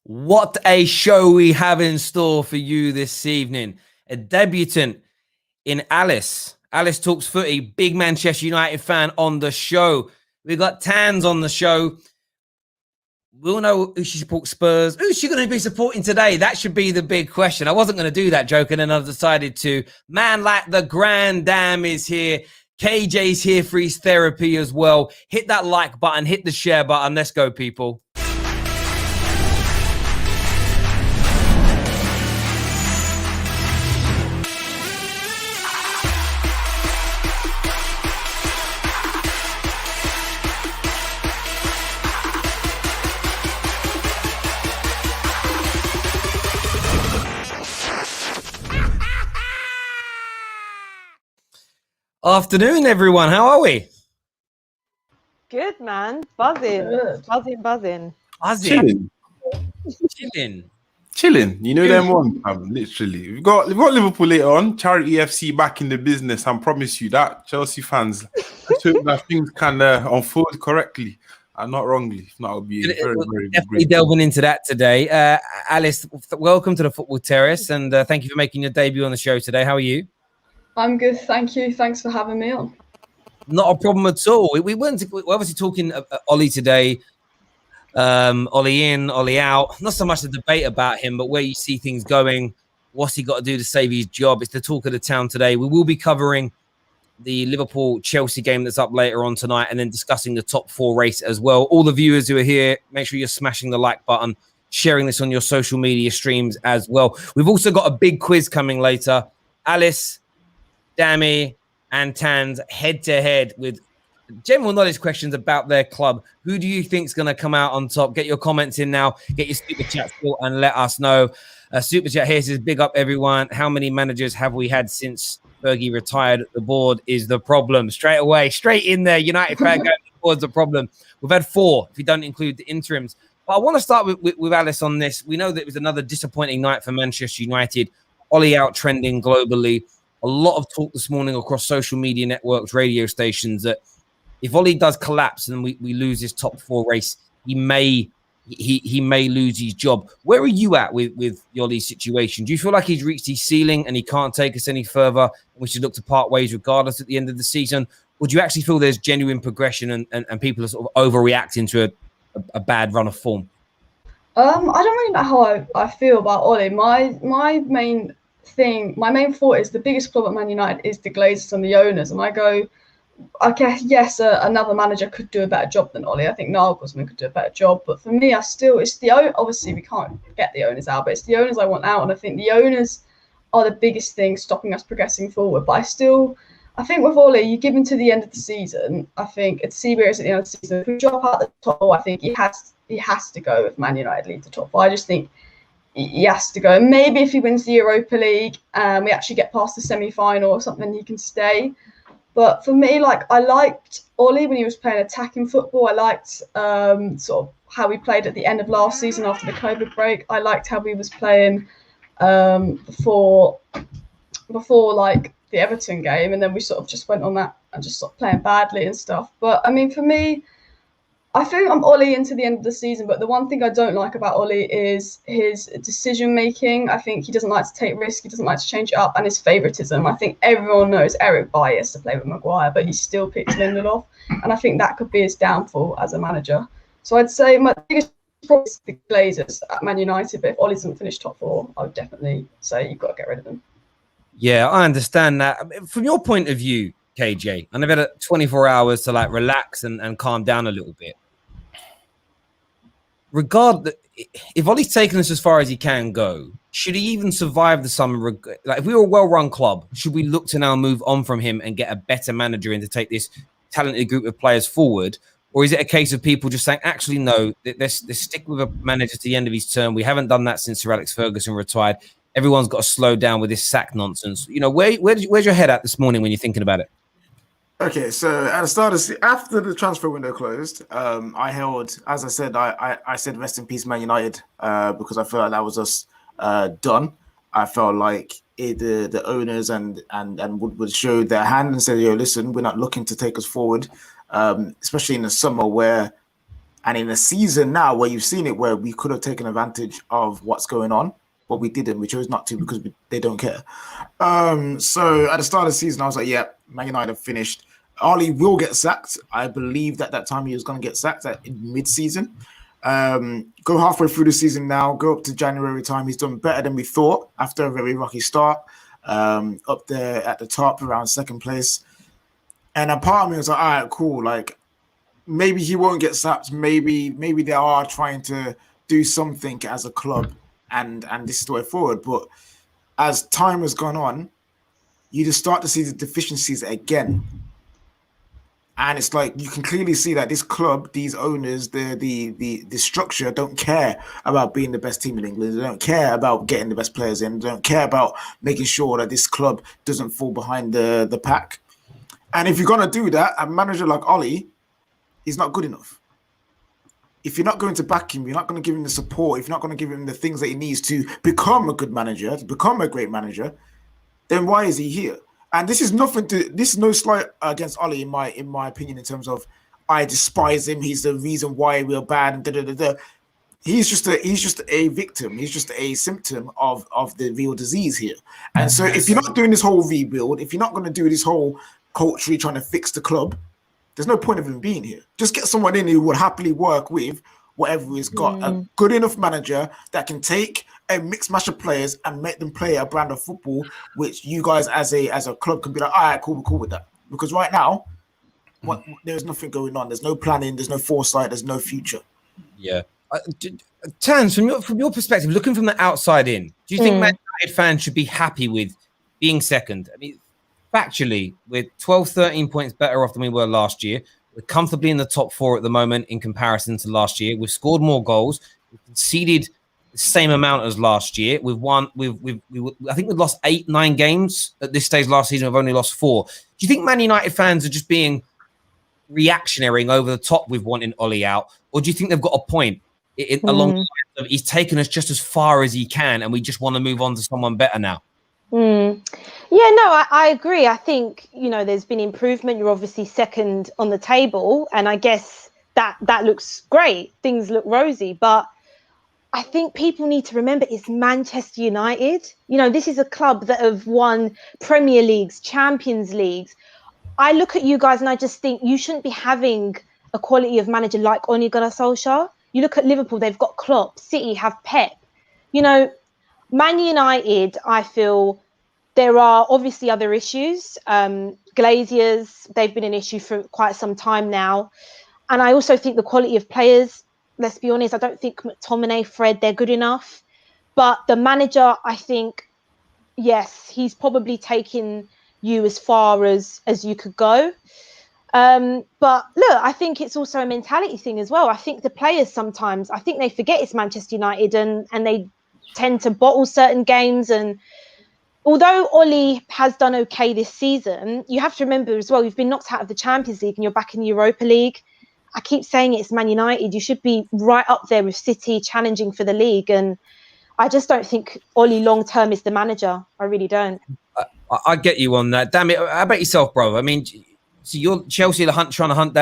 What a show we have in store for you this evening. A debutant in Alice. Alice Talks Footy, big Manchester United fan on the show. We've got Tans on the show. We'll know who she supports Spurs. Who's she going to be supporting today? That should be the big question. I wasn't going to do that joke, and then I've decided to. Man like the Grand Dam is here. KJ's here for his therapy as well. Hit that like button. Hit the share button. Let's go, people. Afternoon, everyone. How are we? Good, man. Buzzing. Good. Buzzing. Chilling. You know them one, literally. We've got Liverpool later on. Charity FC back in the business. I promise you that. Chelsea fans, let's hope that things can unfold correctly and not wrongly. If not, it'll be very definitely delving into that today. Alice, welcome to the Football Terrace, and thank you for making your debut on the show today. How are you? I'm good, thank you. Thanks for having me on. Not a problem at all. We're obviously talking Ollie today. Ollie in, Ollie out. Not so much a debate about him, but where you see things going. What's he got to do to save his job? It's the talk of the town today. We will be covering the Liverpool-Chelsea game that's up later on tonight, and then discussing the top four race as well. All the viewers who are here, make sure you're smashing the like button, sharing this on your social media streams as well. We've also got a big quiz coming later. Alice, Dammy and Tans head-to-head with general knowledge questions about their club. Who do you think is going to come out on top? Get your comments in now. Get your super chat still and let us know. Super chat here says, big up everyone. How many managers have we had since Fergie retired? The board is the problem. Straight away, straight in there. United fan going, the board's the problem. We've had 4 if you don't include the interims. But I want to start with Alice on this. We know that it was another disappointing night for Manchester United. OLEOUT trending globally. A lot of talk this morning across social media networks, radio stations, that if Ollie does collapse and we lose his top 4 race, he may lose his job. Where are you at with Ollie's situation? Do you feel like he's reached his ceiling and he can't take us any further, and we should look to part ways regardless at the end of the season? Or do you actually feel there's genuine progression and people are sort of overreacting to a bad run of form? I don't really know how I feel about Ollie. My main thought is the biggest problem at Man United is the Glazers and the owners. And I go, okay, yes, another manager could do a better job than Ollie. I think Nagelsmann could do a better job. But for me, it's the obviously we can't get the owners out, but it's the owners I want out. And I think the owners are the biggest thing stopping us progressing forward. But I think with Ollie, you give him to the end of the season. I think it's CBS at the end of the season. If we drop out the top 4, I think he has to go if Man United lead the top 4. I just think he has to go. Maybe if he wins the Europa League and we actually get past the semi-final or something, he can stay. But for me, I liked Ollie when he was playing attacking football. I liked sort of how he played at the end of last season after the COVID break. I liked how he was playing before the Everton game, and then we sort of just went on that and just stopped playing badly and stuff. But I mean, for me, I think I'm Ollie into the end of the season, but the one thing I don't like about Ollie is his decision-making. I think he doesn't like to take risks, he doesn't like to change it up, and his favouritism. I think everyone knows Eric Bailly has to play with Maguire, but he still picks Lindelof, and I think that could be his downfall as a manager. So I'd say my biggest problem is the Glazers at Man United, but if Ollie doesn't finish top 4, I would definitely say you've got to get rid of him. Yeah, I understand that. From your point of view, KJ, and I've had 24 hours to relax and calm down a little bit. If Ollie's taken us as far as he can go, should he even survive the summer? If we were a well-run club, should we look to now move on from him and get a better manager in to take this talented group of players forward? Or is it a case of people just saying, actually, no, let's stick with a manager to the end of his term? We haven't done that since Sir Alex Ferguson retired. Everyone's got to slow down with this sack nonsense. You know, where's your head at this morning when you're thinking about it? Okay, so at the start after the transfer window closed, I held, as I said, I said rest in peace Man United because I felt like that was us done. I felt like the owners and would show their hand and say, yo, listen, we're not looking to take us forward, especially in the summer where And in a season now where you've seen it, where we could have taken advantage of what's going on, but we didn't. We chose not to because they don't care. So at the start of the season, I was like, yeah, Man United have finished. Ollie will get sacked. I believed at that time he was going to get sacked in mid-season. Go halfway through the season now, go up to January time. He's done better than we thought after a very rocky start. Up there at the top, around second place. And a part of me was like, all right, cool. Like, maybe he won't get sacked. Maybe they are trying to do something as a club, and this is the way forward. But as time has gone on, you just start to see the deficiencies again. And it's like you can clearly see that this club, these owners, the structure don't care about being the best team in England. They don't care about getting the best players in. They don't care about making sure that this club doesn't fall behind the pack. And if you're gonna do that, a manager like Ollie is not good enough. If you're not going to back him, you're not going to give him the support. If you're not going to give him the things that he needs to become a good manager, to become a great manager, then why is he here? And this is no slight against Ollie in my opinion, in terms of I despise him. He's the reason why we're bad. And da, da, da, da. He's just a victim. He's just a symptom of the real disease here. And so if you're not doing this whole rebuild, if you're not going to do this whole culture trying to fix the club, there's no point of him being here. Just get someone in who would happily work with whatever he's got. A good enough manager that can take a mixed match of players and make them play a brand of football, which you guys as a club can be like, all right, cool, we're cool with that. Because right now, there's nothing going on. There's no planning. There's no foresight. There's no future. Yeah. Tans, from your perspective, looking from the outside in, do you think Man United fans should be happy with being second? I mean, factually, we're 12, 13 points better off than we were last year. We're comfortably in the top 4 at the moment in comparison to last year. We've scored more goals. We've conceded the same amount as last year. We've won. I think we've lost 8, 9 games at this stage last season. We've only lost 4. Do you think Man United fans are just being reactionary over the top with wanting Ollie out, or do you think they've got a point along the lines of he's taken us just as far as he can, and we just want to move on to someone better now? Yeah, no, I agree. I think, there's been improvement. You're obviously second on the table, and I guess that looks great. Things look rosy, but I think people need to remember it's Manchester United. This is a club that have won Premier Leagues, Champions Leagues. I look at you guys and I just think you shouldn't be having a quality of manager like Gunnar Solskjaer. You look at Liverpool, they've got Klopp. City have Pep. Man United, I feel there are obviously other issues. Glaziers, they've been an issue for quite some time now. And I also think the quality of players, let's be honest, I don't think McTominay, Fred, they're good enough. But the manager, I think, yes, he's probably taken you as far as you could go. But look, I think it's also a mentality thing as well. I think the players sometimes, I think they forget it's Manchester United and they tend to bottle certain games. And although Ollie has done okay this season, you have to remember as well, you've been knocked out of the Champions League and you're back in the Europa League. I keep saying it's Man United. You should be right up there with City challenging for the league. And I just don't think Ollie long-term is the manager. I really don't. I get you on that. Damn it. How about yourself, bro? I mean, so you're Chelsea trying to hunt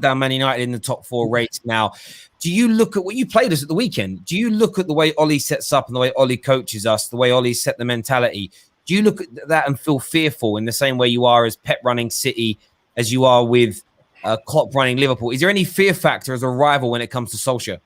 down Man United in the top 4 race now. Do you look at what you played us at the weekend? Do you look at the way Ollie sets up and the way Ollie coaches us, the way Ollie set the mentality? Do you look at that and feel fearful in the same way you are as Pep running City, as you are with Klopp running Liverpool? Is there any fear factor as a rival when it comes to Solskjaer?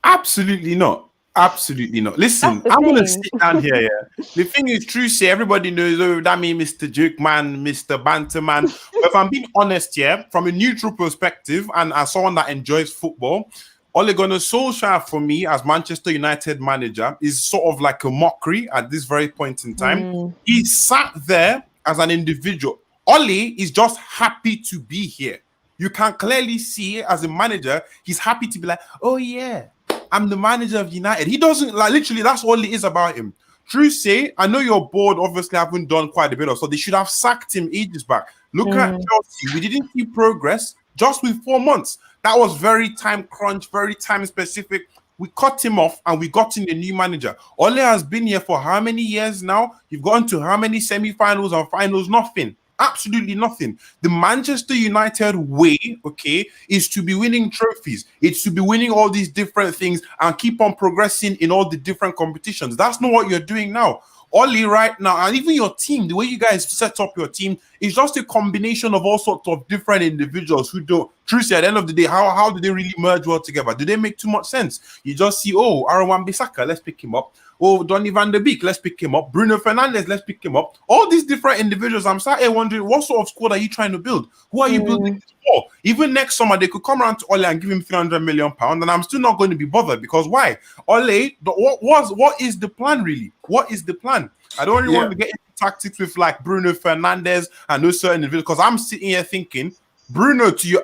Absolutely not. Absolutely not. Listen, I'm going to sit down here. Yeah. The thing is, true, say everybody knows, that means Mr. Joke Man, Mr. Banter Man. But if I'm being honest, from a neutral perspective and as someone that enjoys football, Ole Gunnar Solskjaer for me as Manchester United manager is sort of like a mockery at this very point in time. He sat there as an individual. Ole is just happy to be here. You can clearly see as a manager, he's happy to be like, oh yeah, I'm the manager of United. He doesn't, like, literally, that's all it is about him. True say, I know your board obviously haven't done quite a bit of, so they should have sacked him ages back. Look at Chelsea. We didn't see progress just with 4 months. That was very time crunch, very time specific. We cut him off and we got in a new manager. Ole has been here for how many years now? You've gotten to how many semi-finals and finals? Nothing. Absolutely nothing. The Manchester United way, okay, is to be winning trophies. It's to be winning all these different things and keep on progressing in all the different competitions. That's not what you're doing now. Oli right now, and even your team, the way you guys set up your team is just a combination of all sorts of different individuals who don't. Truthfully, at the end of the day, how do they really merge well together? Do they make too much sense? You just see, oh, Aaron Wan-Bissaka, let's pick him up. Oh, Donny van der Beek, let's pick him up. Bruno Fernandes, let's pick him up. All these different individuals, I'm sat here wondering, what sort of squad are you trying to build? Who are you building this for? Even next summer, they could come around to Ole and give him £300 million, and I'm still not going to be bothered because why? Ole, what is the plan really? What is the plan? I don't really want to get into tactics with like Bruno Fernandes and those certain individuals because I'm sitting here thinking,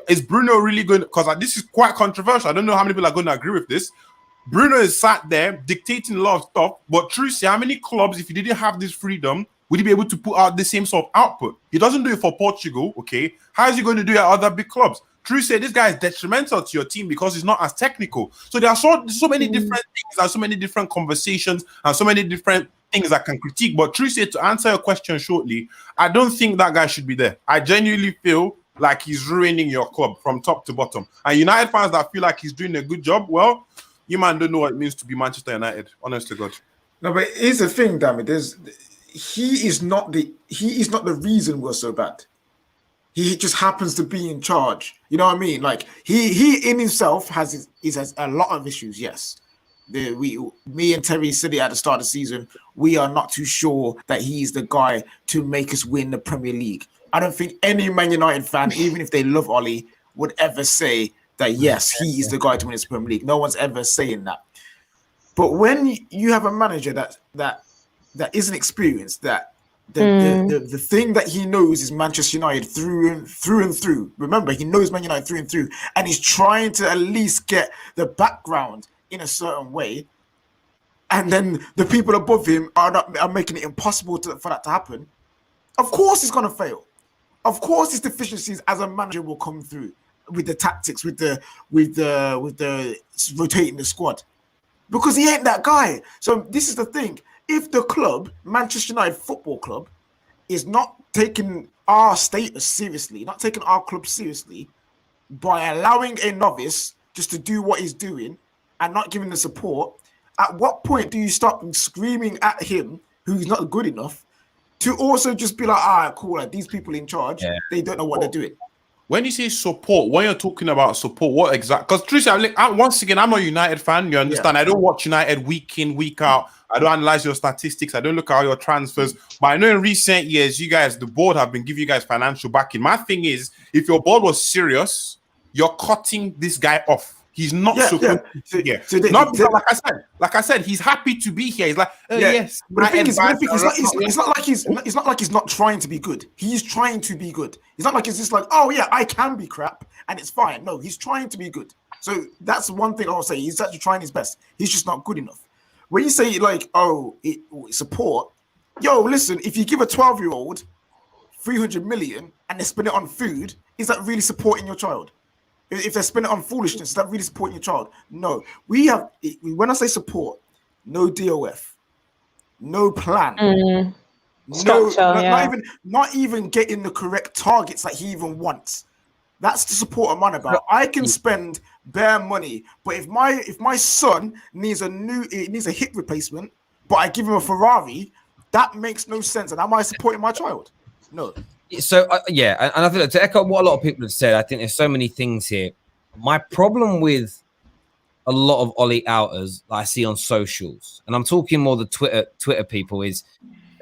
is Bruno really going? Because this is quite controversial. I don't know how many people are going to agree with this. Bruno is sat there dictating a lot of stuff, but truthfully, how many clubs, if he didn't have this freedom, would he be able to put out the same sort of output? He doesn't do it for Portugal, okay? How is he going to do it at other big clubs? Truthfully, this guy is detrimental to your team because he's not as technical. So there are so many different things and so many different conversations and so many different things that can critique. But truthfully, to answer your question shortly, I don't think that guy should be there. I genuinely feel like he's ruining your club from top to bottom. And United fans that feel like he's doing a good job, well, you man don't know what it means to be Manchester United, honest to God. No, but here's the thing, damn it. He is not the reason we're so bad. He just happens to be in charge. You know what I mean? Like he in himself has a lot of issues. Yes, me and Terry said it at the start of the season. We are not too sure that he's the guy to make us win the Premier League. I don't think any Man United fan, even if they love Oli, would ever say that yes, he is the guy to win this Premier League. No one's ever saying that. But when you have a manager that isn't experienced, that the thing that he knows is Manchester United through and through. Remember, he knows Man United through and through, and he's trying to at least get the background in a certain way. And then the people above him are making it impossible for that to happen. Of course, he's gonna fail. Of course, his deficiencies as a manager will come through. With the tactics, with the rotating the squad, because he ain't that guy. So this is the thing: if the club, Manchester United Football Club, is not taking our status seriously, not taking our club seriously, by allowing a novice just to do what he's doing and not giving the support, at what point do you stop screaming at him, who's not good enough, to also just be like, all right, cool, like these people in charge, they don't know what they're doing. When you say support, when you're talking about support, what exactly? Because truthfully, once again, I'm a United fan. You understand? I don't watch United week in, week out. I don't analyze your statistics. I don't look at your transfers. But I know in recent years, you guys, the board have been giving you guys financial backing. My thing is, if your board was serious, you're cutting this guy off. He's not supposed to be here. Like I said, he's happy to be here. He's like, yes. But the thing is, it's not like he's not trying to be good. He's trying to be good. It's not like it's just like, oh yeah, I can be crap and it's fine. No, he's trying to be good. So that's one thing I'll say. He's actually trying his best. He's just not good enough. When you say like, support, listen, if you give a 12-year-old 300 million and they spend it on food, is that really supporting your child? If they spend it on foolishness, is that really supporting your child? No. When I say support, no DOF, no plan, structure, not even getting the correct targets that he even wants. That's the support I'm on about. I can spend bare money, but if my son needs a hip replacement, but I give him a Ferrari, that makes no sense. And am I supporting my child? No. So and I think to echo what a lot of people have said, I think there's so many things here. My problem with a lot of OLEOUTers that I see on socials, and I'm talking more the Twitter people, is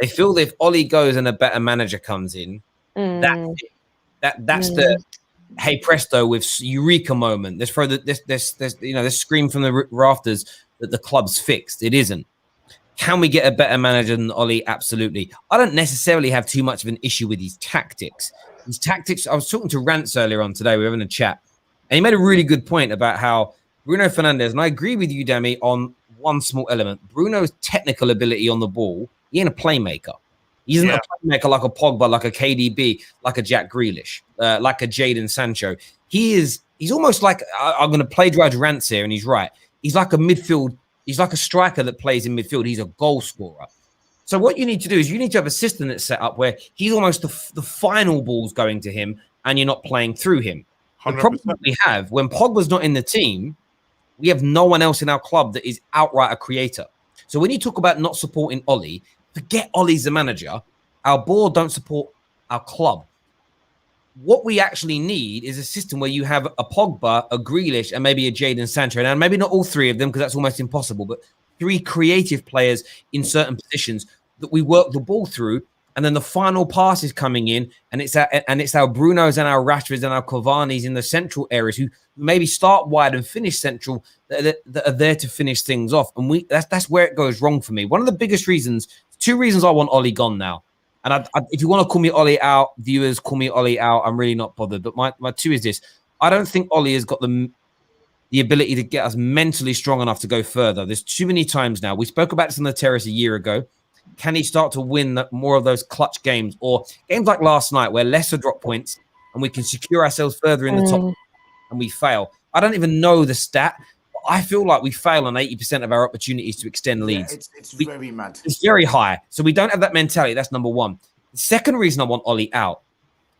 they feel that if Oli goes and a better manager comes in, that's it. That's the hey presto with eureka moment. Let's throw this scream from the rafters that the club's fixed. It isn't. Can we get a better manager than Oli? Absolutely. I don't necessarily have too much of an issue with his tactics. His tactics, I was talking to Rants earlier on today. We were having a chat. And he made a really good point about how Bruno Fernandes, and I agree with you, Dami, on one small element. Bruno's technical ability on the ball, he ain't a playmaker. He isn't a playmaker like a Pogba, like a KDB, like a Jack Grealish, like a Jadon Sancho. He's almost like, I'm going to plagiarize Rants here, and he's right. He's like a midfield. He's like a striker that plays in midfield. He's a goal scorer. So what you need to do is you need to have a system that's set up where he's almost the final ball's going to him and you're not playing through him. 100%. The problem we have, when Pogba's not in the team, we have no one else in our club that is outright a creator. So when you talk about not supporting Ole, forget Ole's the manager. Our board don't support our club. What we actually need is a system where you have a Pogba, a Grealish, and maybe a Jadon Sancho. And maybe not all three of them, because that's almost impossible, but 3 creative players in certain positions that we work the ball through. And then the final pass is coming in, and it's our Brunos and our Rashfords and our Cavani's in the central areas who maybe start wide and finish central that are there to finish things off. And that's where it goes wrong for me. One of the biggest reasons, 2 reasons I want Ole gone now. And if you want to call me Ole out, viewers, call me Ole out. I'm really not bothered. But my 2 is this. I don't think Ole has got the ability to get us mentally strong enough to go further. There's too many times now. We spoke about this on the Terrace a year ago. Can he start to win more of those clutch games, or games like last night where Leicester drop points and we can secure ourselves further in the top and we fail? I don't even know the stat, but I feel like we fail on 80% of our opportunities to extend leads. Yeah, it's very mad. It's very high. So we don't have that mentality. That's number one. The second reason I want Ole out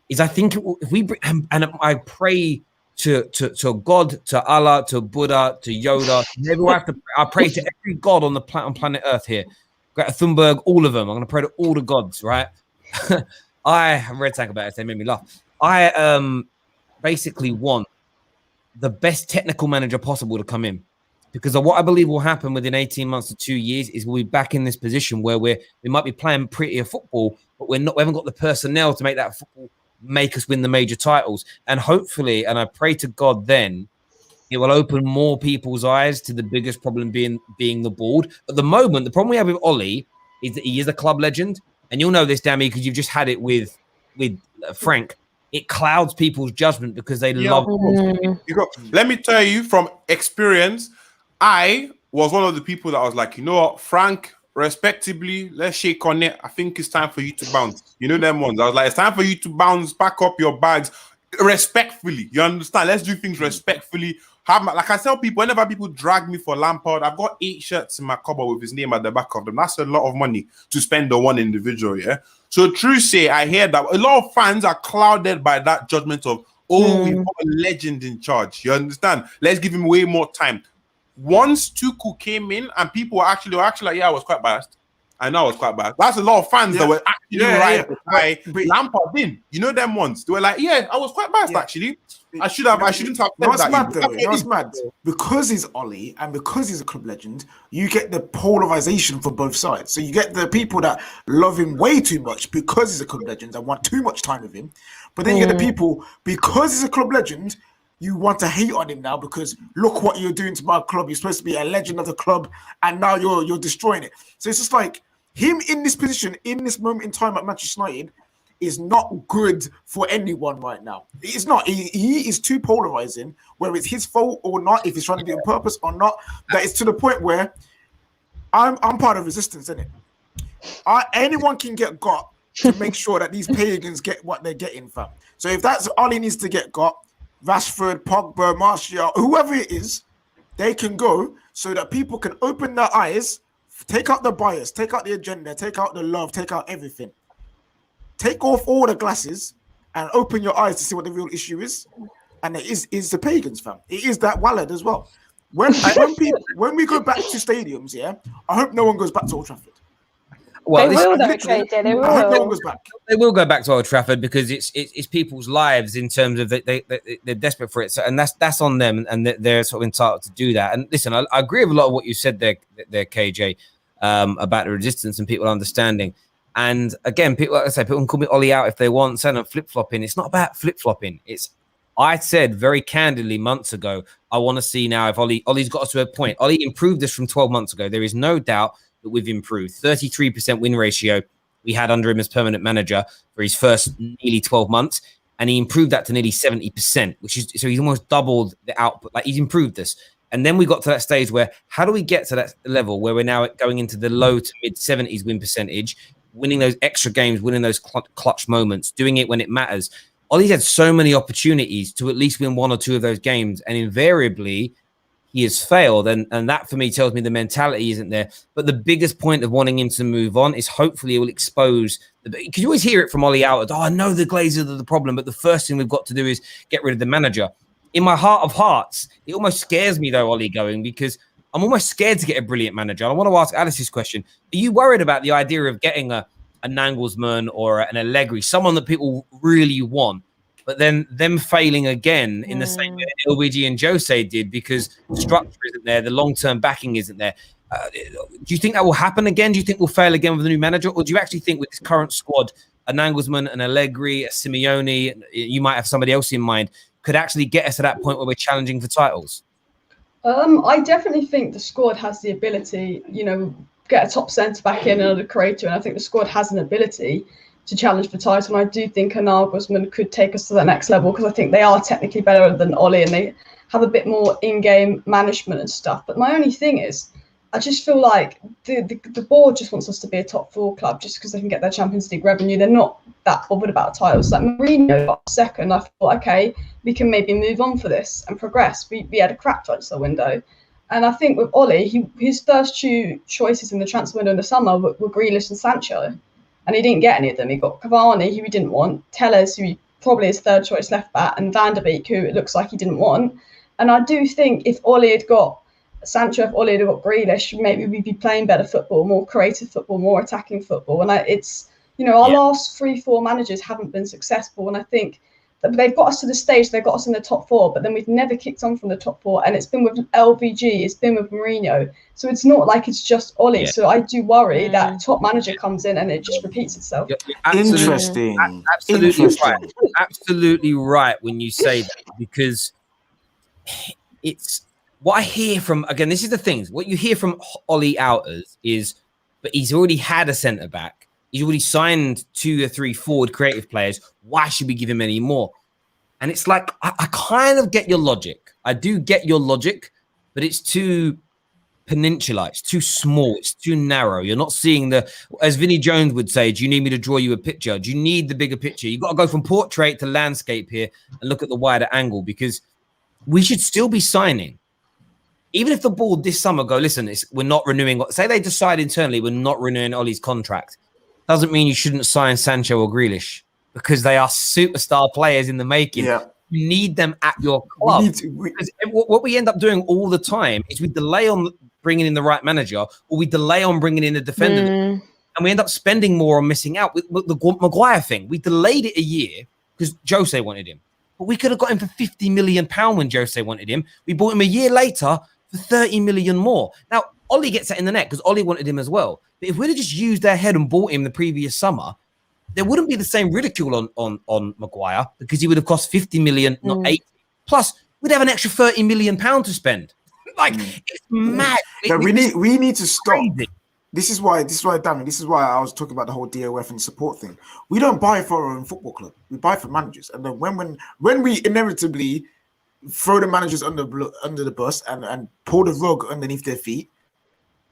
is I think if we and I pray to God, to Allah, to Buddha, to Yoda. I pray to every god on the planet Earth here. Greta Thunberg, all of them. I'm going to pray to all the gods, right? I read something about it. They made me laugh. I basically want the best technical manager possible to come in, because of what I believe will happen within 18 months to 2 years is we'll be back in this position where we might be playing prettier football, but we haven't got the personnel to make that football make us win the major titles. And hopefully, and I pray to God then, it will open more people's eyes to the biggest problem being the board. At the moment, the problem we have with Ole is that he is a club legend. And you'll know this, Dammy, because you've just had it with Frank. It clouds people's judgment because they love Let me tell you from experience, I was one of the people that was like, you know what, Frank, respectably, let's shake on it. I think it's time for you to bounce. You know them ones. I was like, it's time for you to bounce, pack up your bags respectfully. You understand? Let's do things respectfully. Like I tell people, whenever people drag me for Lampard, I've got 8 shirts in my cupboard with his name at the back of them. That's a lot of money to spend on one individual, yeah? So true say, I hear that a lot of fans are clouded by that judgment of, we've got a legend in charge. You understand? Let's give him way more time. Once Tuchel came in and people were actually like, yeah, I was quite biased. I know I was quite biased. That's a lot of fans that were actually Lampard in. You know them ones. They were like, yeah, I was quite biased actually. I shouldn't have said that. That's mad. Because he's Ole and because he's a club legend, you get the polarization for both sides. So you get the people that love him way too much because he's a club legend and want too much time with him. But then you get the people, because he's a club legend, you want to hate on him now because look what you're doing to my club. You're supposed to be a legend of the club and now you're destroying it. So it's just like him in this position, in this moment in time at Manchester United, is not good for anyone right now. It's not. He is too polarizing, whether it's his fault or not, if he's trying to do it on purpose or not. That it's to the point where I'm part of resistance, isn't it? Anyone can get got to make sure that these pagans get what they're getting, fam. So if that's all he needs to get got, Rashford, Pogba, Martial, whoever it is, they can go so that people can open their eyes, take out the bias, take out the agenda, take out the love, take out everything. Take off all the glasses and open your eyes to see what the real issue is. And it is the pagans, fam. It is that Wallad as well. When we go back to stadiums, yeah, I hope no one goes back to Old Trafford. Well, they will, though, KJ. They will. I hope no one goes back. They will go back to Old Trafford because it's people's lives in terms of they're desperate for it. So, and that's on them, and they're sort of entitled to do that. And listen, I agree with a lot of what you said there KJ, about the resistance and people understanding. And again, people, like I say, people can call me Ole out if they want, saying I'm flip-flopping. It's not about flip-flopping. I said very candidly months ago, I want to see now if Ole's got us to a point. Ole improved this from 12 months ago. There is no doubt that we've improved. 33% win ratio we had under him as permanent manager for his first nearly 12 months. And he improved that to nearly 70%, so he's almost doubled the output. Like, he's improved this. And then we got to that stage where, how do we get to that level where we're now going into the low to mid 70s win percentage, winning those extra games, winning those clutch moments, doing it when it matters. Ole's had so many opportunities to at least win 1 or 2 of those games, and invariably he has failed. And that for me tells me the mentality isn't there. But the biggest point of wanting him to move on is hopefully it will expose, because you always hear it from OLEOUT, oh, I know the Glazers are the problem, but the first thing we've got to do is get rid of the manager. In my heart of hearts, it almost scares me though, Ollie going, because I'm almost scared to get a brilliant manager. I want to ask Alice this question. Are you worried about the idea of getting a Nagelsmann or an Allegri, someone that people really want, but then them failing again in the same way that LVG and Jose did because the structure isn't there, the long-term backing isn't there? Do you think that will happen again? Do you think we'll fail again with a new manager? Or do you actually think with this current squad, a Nagelsmann, an Allegri, a Simeone, you might have somebody else in mind, could actually get us to that point where we're challenging for titles? I definitely think the squad has the ability, get a top centre back in and a creator, and I think the squad has an ability to challenge for title. And I do think a Nagelsmann could take us to the next level because I think they are technically better than Ollie and they have a bit more in-game management and stuff. But my only thing is, I just feel like the board just wants us to be a top 4 club just because they can get their Champions League revenue. They're not that bothered about titles. Like Mourinho got second. I thought, okay, we can maybe move on for this and progress. We had a crap transfer window. And I think with Ollie, his first 2 choices in the transfer window in the summer were Grealish and Sancho. And he didn't get any of them. He got Cavani, who he didn't want, Tellez, who probably his 3rd choice left back, and Van der Beek, who it looks like he didn't want. And I do think if Ollie had got Sancho, if Ollie had got Grealish, maybe we'd be playing better football, more creative football, more attacking football. And our last 3-4 managers haven't been successful. And I think that they've got us to the stage, they've got us in the top 4, but then we've never kicked on from the top 4. And it's been with LVG, it's been with Mourinho. So it's not like it's just Ollie. So I do worry that top manager comes in and it just repeats itself. Interesting. Absolutely right. Absolutely right when you say that, because it's what I hear from, again, this is the things, what you hear from OLEOUTers is, but he's already had a centre back. He's already signed 2 or 3 forward creative players. Why should we give him any more? And it's like, I kind of get your logic. I do get your logic, but it's too peninsula. It's too small. It's too narrow. You're not seeing as Vinnie Jones would say, do you need me to draw you a picture? Do you need the bigger picture? You've got to go from portrait to landscape here and look at the wider angle, because we should still be signing. Even if the board this summer go, listen, we're not renewing. Say they decide internally we're not renewing Ollie's contract. Doesn't mean you shouldn't sign Sancho or Grealish, because they are superstar players in the making. Yeah. You need them at your club. What we end up doing all the time is we delay on bringing in the right manager, or we delay on bringing in the defender. And we end up spending more on missing out. With the Maguire thing, we delayed it a year because Jose wanted him. But we could have got him for £50 million when Jose wanted him. We bought him a year later for 30 million more. Now, Ollie gets that in the net because Ollie wanted him as well. But if we'd have just used their head and bought him the previous summer, there wouldn't be the same ridicule on Maguire, because he would have cost 50 million, not 80. Plus, we'd have an extra 30 million pound to spend. It's mad. We need to stop. Crazy. This is why, Damien, this is why I was talking about the whole DOF and support thing. We don't buy for our own football club. We buy for managers. And then when we inevitably throw the managers under the bus and pull the rug underneath their feet,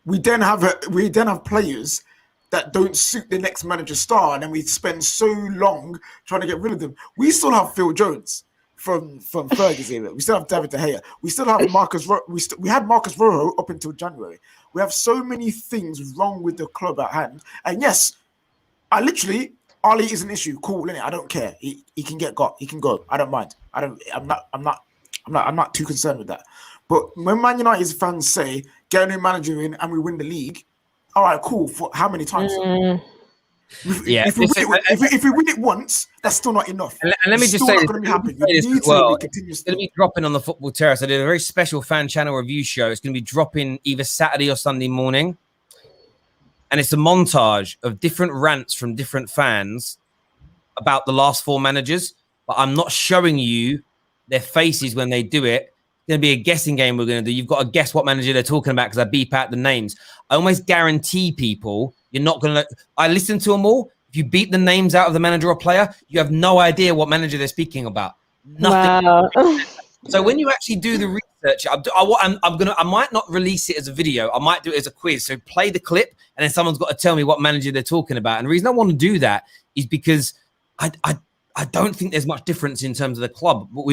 we then have players that don't suit the next manager's style, and then we spend so long trying to get rid of them. We still have Phil Jones from Fergie's era. We still have David De Gea. We still have Marcus. We had Marcus Rojo up until January. We have so many things wrong with the club at hand. And yes, Ali is an issue. Cool, innit? I don't care. He can get got. He can go. I don't mind. I'm not too concerned with that. But when Man United fans say get a new manager in and we win the league, all right, cool. For how many times? If we win it once, that's still not enough. And let me just say, it's going to be dropping on the Football Terrace. I did a very special fan channel review show. It's going to be dropping either Saturday or Sunday morning. And it's a montage of different rants from different fans about the last 4 managers. But I'm not showing you their faces when they do it. It's going to be a guessing game we're going to do. You've got to guess what manager they're talking about because I beep out the names. I almost guarantee people you're not going to... I listen to them all. If you beat the names out of the manager or player, you have no idea what manager they're speaking about. Nothing. Wow. So when you actually do the research, I might not release it as a video. I might do it as a quiz. So play the clip, and then someone's got to tell me what manager they're talking about. And the reason I want to do that is because I I don't think there's much difference in terms of the club. But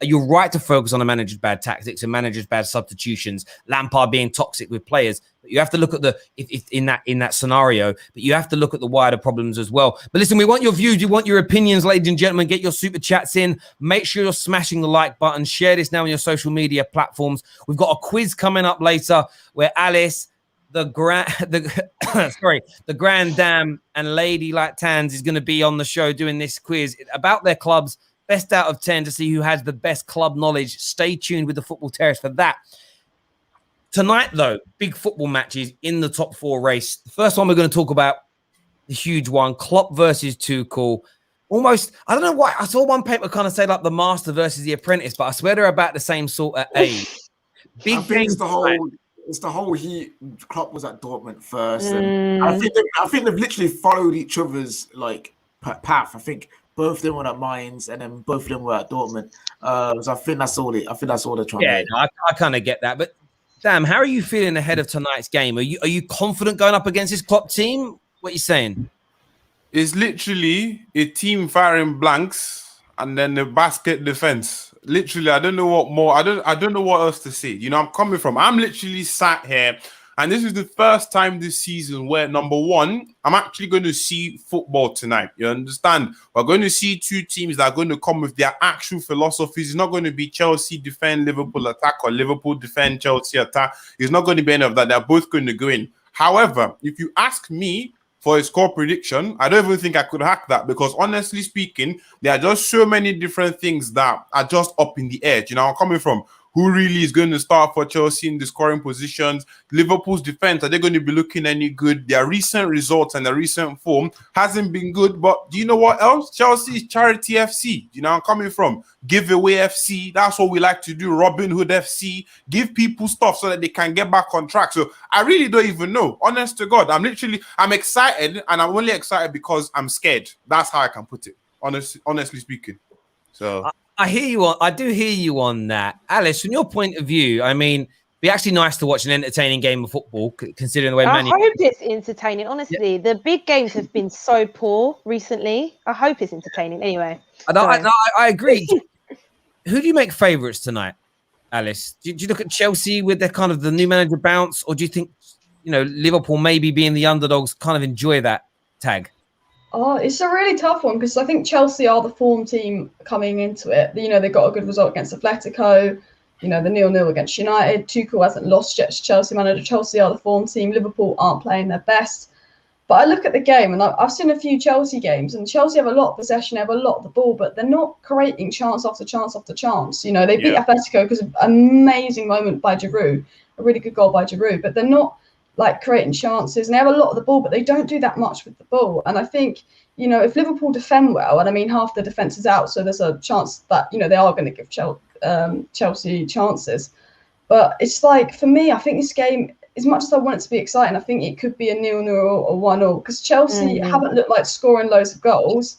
you're right to focus on a manager's bad tactics and manager's bad substitutions, Lampard being toxic with players. But you have to look at if in that scenario, but you have to look at the wider problems as well. But listen, we want your views, we want your opinions, ladies and gentlemen. Get your super chats in. Make sure you're smashing the like button. Share this now on your social media platforms. We've got a quiz coming up later where Alice, the Grand Dam and Lady Like Tans is going to be on the show doing this quiz about their clubs, best out of 10 to see who has the best club knowledge. Stay tuned with the Football Terrace for that. Tonight, though, big football matches in the top 4 race. The first one we're going to talk about, the huge one, Klopp versus Tuchel. Almost, I don't know why, I saw one paper kind of say like the master versus the apprentice, but I swear they're about the same sort of age. Big game. It's the whole heat. Klopp was at Dortmund first, and I think they've literally followed each other's like path. I think both of them were at Mainz, and then both of them were at Dortmund. So I think that's all they're trying. Yeah, to do. no, I kind of get that. But damn, how are you feeling ahead of tonight's game? Are you confident going up against this Klopp team? What are you saying? It's literally a team firing blanks and then the basket defense. Literally, I don't know what more. I don't know what else to say. You know, I'm literally sat here, and this is the first time this season where, number one, I'm actually going to see football tonight. You understand? We're going to see two teams that are going to come with their actual philosophies. It's not going to be Chelsea defend, Liverpool attack, or Liverpool defend, Chelsea attack. It's not going to be any of that. They're both going to go in. However, if you ask me for a score prediction, I don't even think I could hack that, because honestly speaking, there are just so many different things that are just up in the air. You know, I'm coming from who really is going to start for Chelsea in the scoring positions. Liverpool's defense, are they going to be looking any good? Their recent results and their recent form hasn't been good. But do you know what else? Chelsea is charity FC. You know, I'm coming from giveaway FC. That's what we like to do. Robin Hood FC. Give people stuff so that they can get back on track. So I really don't even know. Honest to God, I'm excited, and I'm only excited because I'm scared. That's how I can put it. Honestly speaking. So I hear you on. I do hear you on that, Alice. From your point of view, I mean, it'd be actually nice to watch an entertaining game of football, considering the way. I hope it's entertaining. Honestly, the big games have been so poor recently. I hope it's entertaining. Anyway, I agree. Who do you make favourites tonight, Alice? Do you look at Chelsea with their kind of the new manager bounce, or do you think, you know, Liverpool maybe being the underdogs kind of enjoy that tag? Oh, it's a really tough one, because I think Chelsea are the form team coming into it. You know, they got a good result against Atletico. You know, the 0-0 against United. Tuchel hasn't lost yet to Chelsea manager. Chelsea are the form team. Liverpool aren't playing their best. But I look at the game, and I've seen a few Chelsea games, and Chelsea have a lot of possession, they have a lot of the ball, but they're not creating chance after chance after chance. You know, they beat Atletico because of an amazing moment by Giroud, a really good goal by Giroud, but they're not like creating chances, and they have a lot of the ball, but they don't do that much with the ball. And I think, you know, if Liverpool defend well, and I mean, half the defence is out, so there's a chance that, you know, they are going to give Chelsea chances. But it's like, for me, I think this game, as much as I want it to be exciting, I think it could be a 0-0 or 1-0, because Chelsea haven't looked like scoring loads of goals,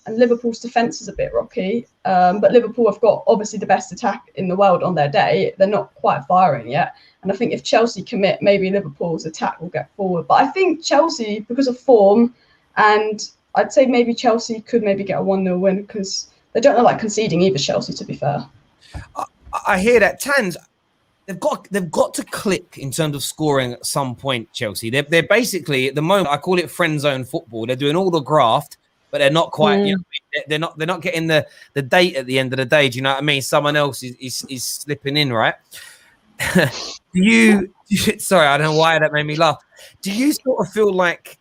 and Liverpool's defence is a bit rocky. But Liverpool have got obviously the best attack in the world on their day. They're not quite firing yet. And I think if Chelsea commit, maybe Liverpool's attack will get forward. But I think Chelsea, because of form, and I'd say maybe Chelsea could maybe get a 1-0 win, because they don't look like conceding either, Chelsea, to be fair. I hear that. Tans, they've got to click in terms of scoring at some point, Chelsea. They're basically, at the moment, I call it friend zone football. They're doing all the graft, but they're not quite, you know, they're not getting the date at the end of the day. Do you know what I mean? Someone else is slipping in, right? Sorry, I don't know why that made me laugh. Do you sort of feel like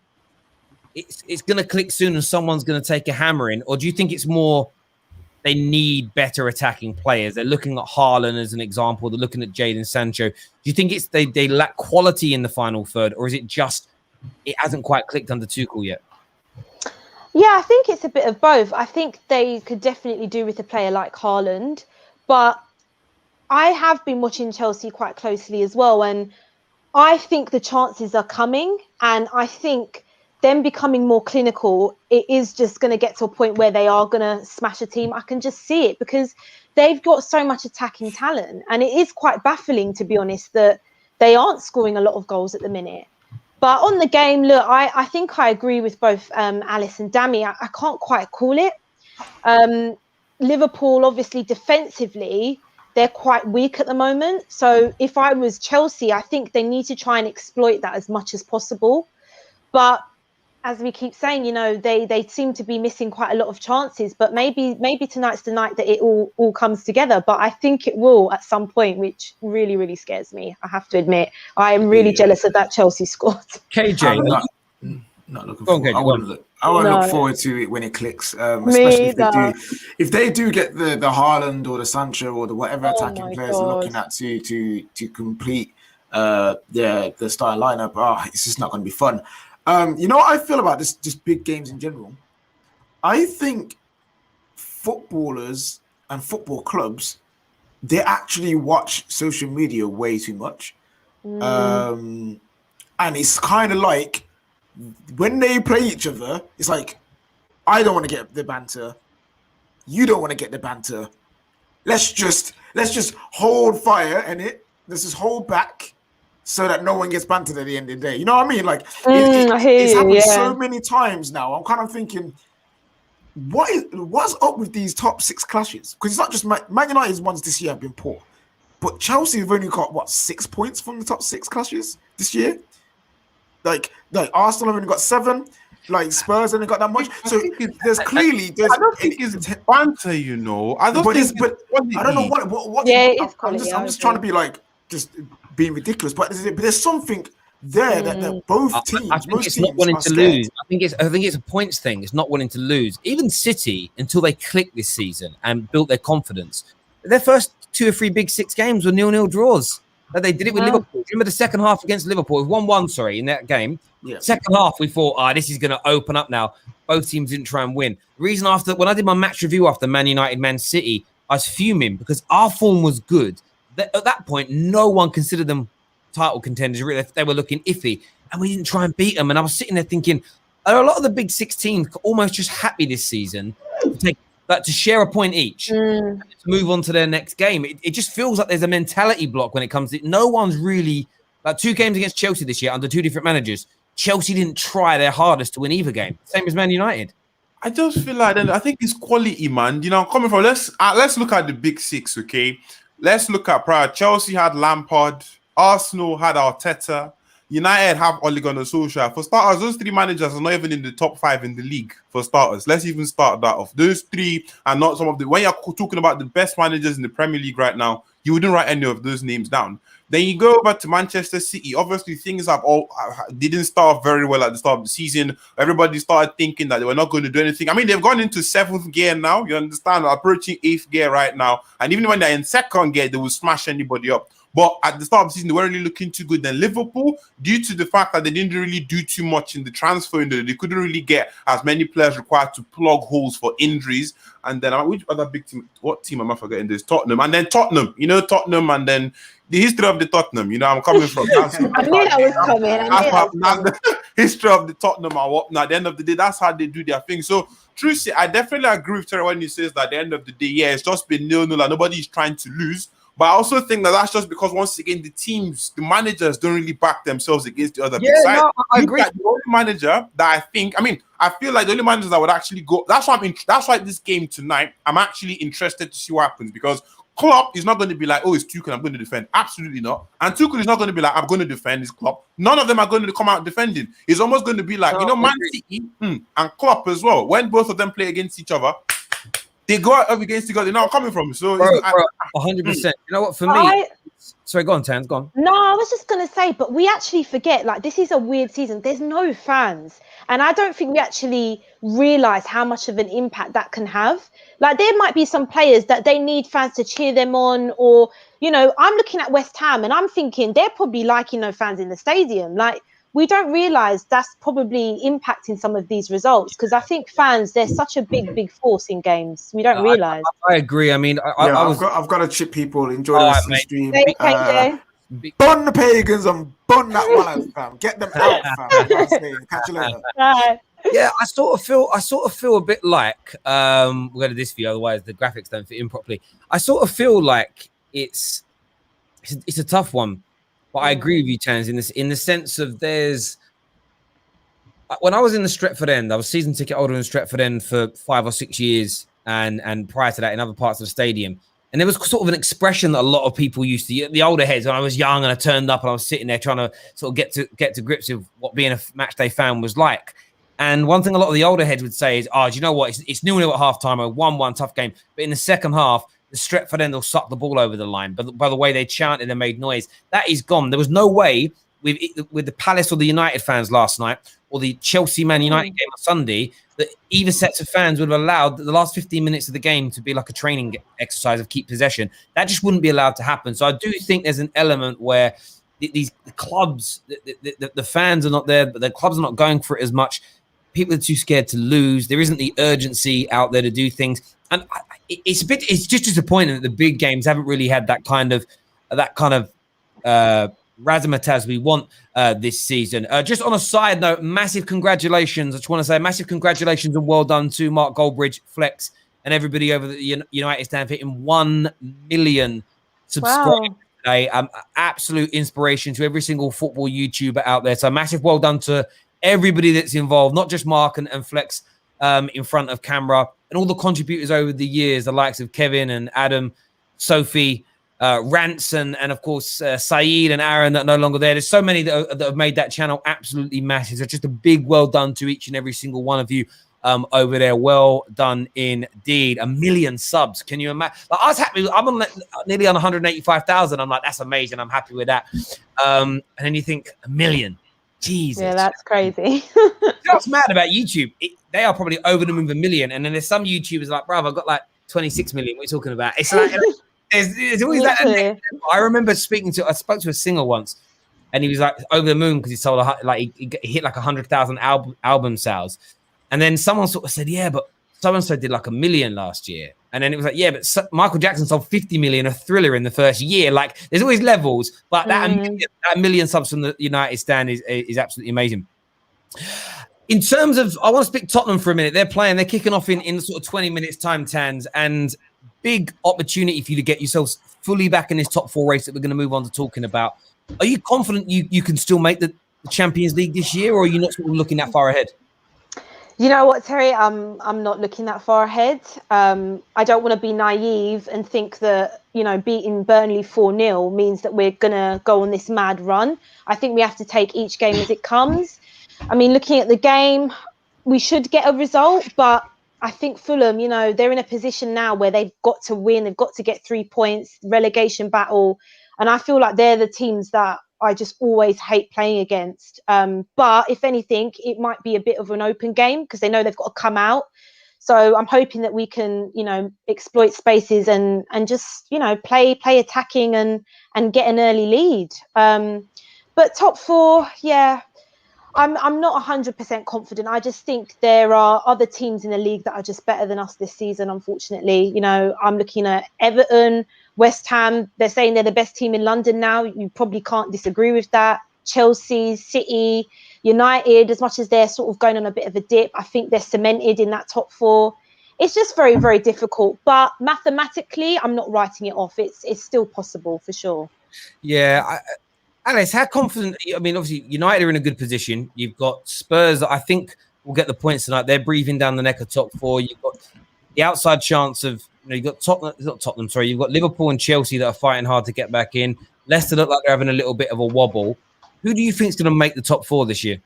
it's going to click soon and someone's going to take a hammer in, or do you think it's more they need better attacking players? They're looking at Haaland as an example. They're looking at Jadon Sancho. Do you think it's they lack quality in the final third, or is it just it hasn't quite clicked under Tuchel yet? Yeah, I think it's a bit of both. I think they could definitely do with a player like Haaland, but I have been watching Chelsea quite closely as well, and I think the chances are coming, and I think them becoming more clinical, it is just going to get to a point where they are going to smash a team. I can just see it, because they've got so much attacking talent, and it is quite baffling, to be honest, that they aren't scoring a lot of goals at the minute. But on the game, look, I think I agree with both Alice and Dami. I can't quite call it. Liverpool, obviously, defensively, they're quite weak at the moment. So if I was Chelsea, I think they need to try and exploit that as much as possible. But as we keep saying, they seem to be missing quite a lot of chances. But maybe tonight's the night that it all comes together. But I think it will at some point, which really, really scares me. I have to admit, I am really jealous of that Chelsea squad. KJ, not looking forward. I won't look forward to it when it clicks, especially if they do get the Haaland or the Sancho or the whatever attacking players are looking at to complete the starting lineup. It's just not going to be fun. You know what I feel about this, just big games in general? I think footballers and football clubs, they actually watch social media way too much. And it's kind of like when they play each other, it's like, I don't want to get the banter. You don't want to get the banter. Let's just hold fire in it. Let's just hold back so that no one gets bantered at the end of the day. You know what I mean? Like it's happened so many times now. I'm kind of thinking, what's up with these top 6 clashes? Because it's not just Man United's ones this year have been poor, but Chelsea have only got 6 points from the top 6 clashes this year. Like Arsenal have only got 7. Like Spurs only got that much. So there's clearly I don't think it's banter, I don't think I don't know what I'm just trying to be like just being ridiculous, but there's something there that both teams. I think it's not wanting to lose. I think it's a points thing. It's not wanting to lose. Even City, until they clicked this season and built their confidence, their first 2 or 3 big 6 games were 0-0 draws. They did it with Liverpool. Remember the second half against Liverpool? It was 1-1, in that game. Yeah. Second half, we thought, this is going to open up now. Both teams didn't try and win. The reason when I did my match review after Man United, Man City, I was fuming because our form was good. At that point, no one considered them title contenders. Really, they were looking iffy, and we didn't try and beat them. And I was sitting there thinking, are a lot of the big 6 teams almost just happy this season to share a point each and to move on to their next game? It just feels like there's a mentality block when it comes to no one's really, like 2 games against Chelsea this year under 2 different managers. Chelsea didn't try their hardest to win either game. Same as Man United. I just feel like I think it's quality, man. Coming from let's look at the big 6, okay? Let's look at prior. Chelsea had Lampard, Arsenal had Arteta, United have Ole Gunnar Solskjaer. For starters, those 3 managers are not even in the top 5 in the league. For starters, let's even start that off. Those 3 are not some of the. When you're talking about the best managers in the Premier League right now, you wouldn't write any of those names down. Then you go over to Manchester City. Obviously, things didn't start very well at the start of the season. Everybody started thinking that they were not going to do anything. I mean, they've gone into 7th gear now. You understand? They're approaching 8th gear right now. And even when they're in 2nd gear, they will smash anybody up. But at the start of the season, they weren't really looking too good. Then Liverpool, due to the fact that they didn't really do too much in the transfer window, they couldn't really get as many players required to plug holes for injuries. And then which other big team? What team am I forgetting? There's Tottenham. And then Tottenham, Tottenham, and then the history of the Tottenham, I'm coming from. I knew that was coming. The history of the Tottenham and whatnot. At the end of the day, that's how they do their thing. So, truthfully, I definitely agree with Terry when he says that at the end of the day, it's just been 0-0 and nobody's trying to lose. But I also think that that's just because, once again, the managers don't really back themselves against the other big side. No, I agree. The only manager that I feel like the only managers that would actually go. That's why this game tonight, I'm actually interested to see what happens, because Klopp is not going to be like, it's Tuchel, I'm going to defend. Absolutely not. And Tuchel is not going to be like, I'm going to defend. It's Klopp. None of them are going to come out defending. It's almost going to be like, Man City and Klopp as well. When both of them play against each other, they go out against each other. They're not coming from. So, 100%. You know what? For me, sorry, go on, Tans, go on. No, I was just going to say, but we actually forget, this is a weird season. There's no fans. And I don't think we actually realize how much of an impact that can have. There might be some players that they need fans to cheer them on, or, I'm looking at West Ham and I'm thinking they're probably liking no fans in the stadium. We don't realize that's probably impacting some of these results, because I think fans, they're such a big force in games. We don't realize. I agree. I mean, I've got to chip people. Enjoy the stream. Burn the pagans and burn that one, fam. Get them out, fam. Catch you later. Right. Yeah, I sort of feel a bit like we're going to this view, otherwise the graphics don't fit in properly. I sort of feel like it's a tough one. But I agree with you, Chans, in the sense of when I was in the Stretford End, I was season ticket holder in Stretford End for 5 or 6 years, and prior to that in other parts of the stadium. And there was sort of an expression that a lot of people used to, the older heads, when I was young and I turned up and I was sitting there trying to sort of get to grips with what being a match day fan was like. And one thing a lot of the older heads would say is, oh, do you know what? It's 0-0 at halftime, a 1-1 tough game. But in the second half, the Stretford End will suck the ball over the line. But by the way they chanted and made noise, that is gone. There was no way with the Palace or the United fans last night, or the Chelsea Man United game on Sunday, that either sets of fans would have allowed the last 15 minutes of the game to be like a training exercise of keep possession. That just wouldn't be allowed to happen. So I do think there's an element where the clubs, the fans are not there, but the clubs are not going for it as much. People are too scared to lose. There isn't the urgency out there to do things. And it's just disappointing that the big games haven't really had that kind of razzmatazz we want this season. Just on a side note, massive congratulations. I just want to say massive congratulations and well done to Mark Goldbridge, Flex, and everybody over the United stand for hitting 1 million subscribers today. Absolute inspiration to every single football YouTuber out there. So massive well done to everybody that's involved, not just Mark and Flex in front of camera, and all the contributors over the years, the likes of Kevin and Adam, Sophie, Rants, and of course Saeed and Aaron that are no longer there. There's so many that have made that channel absolutely massive. So just a big well done to each and every single one of you over there. Well done indeed. 1 million subs. Can you imagine? Like, I was happy. I'm on nearly on 185,000. I'm like, that's amazing. I'm happy with that. And then you think 1 million. Jesus. Yeah, that's crazy. You know what's mad about YouTube? They are probably over the moon 1 million. And then there's some YouTubers like, bruv, I've got like 26 million. What are you talking about? It's like, there's always that. I remember I spoke to a singer once, and he was like over the moon because he sold he hit like 100,000 album sales. And then someone sort of said, yeah, but so-and-so did like 1 million last year. And then it was like, yeah, but Michael Jackson sold 50 million of Thriller in the first year. Like, there's always levels, but that 1 million subs from the United stand is absolutely amazing. In terms of, I want to speak Tottenham for a minute. They're kicking off in sort of 20 minutes time, Tans, and big opportunity for you to get yourselves fully back in this top 4 race that we're going to move on to talking about. Are you confident you can still make the Champions League this year, or are you not sort of looking that far ahead? You know what, Terry? I'm not looking that far ahead. I don't want to be naive and think that, beating Burnley 4-0 means that we're going to go on this mad run. I think we have to take each game as it comes. I mean, looking at the game, we should get a result, but I think Fulham, they're in a position now where they've got to win. They've got to get 3 points, relegation battle. And I feel like they're the teams that I just always hate playing against. But if anything, it might be a bit of an open game because they know they've got to come out. So I'm hoping that we can, exploit spaces and just, play attacking and get an early lead. But top 4, yeah, I'm not 100% confident. I just think there are other teams in the league that are just better than us this season, unfortunately. I'm looking at Everton, West Ham. They're saying they're the best team in London now. You probably can't disagree with that. Chelsea, City, United, as much as they're sort of going on a bit of a dip, I think they're cemented in that top 4. It's just very, very difficult. But mathematically, I'm not writing it off. It's still possible for sure. Yeah, Alex, how confident? I mean, obviously, United are in a good position. You've got Spurs that I think will get the points tonight. They're breathing down the neck of top 4. You've got the outside chance of, you've got Tottenham, sorry. You've got Liverpool and Chelsea that are fighting hard to get back in. Leicester look like they're having a little bit of a wobble. Who do you think is going to make the top 4 this year?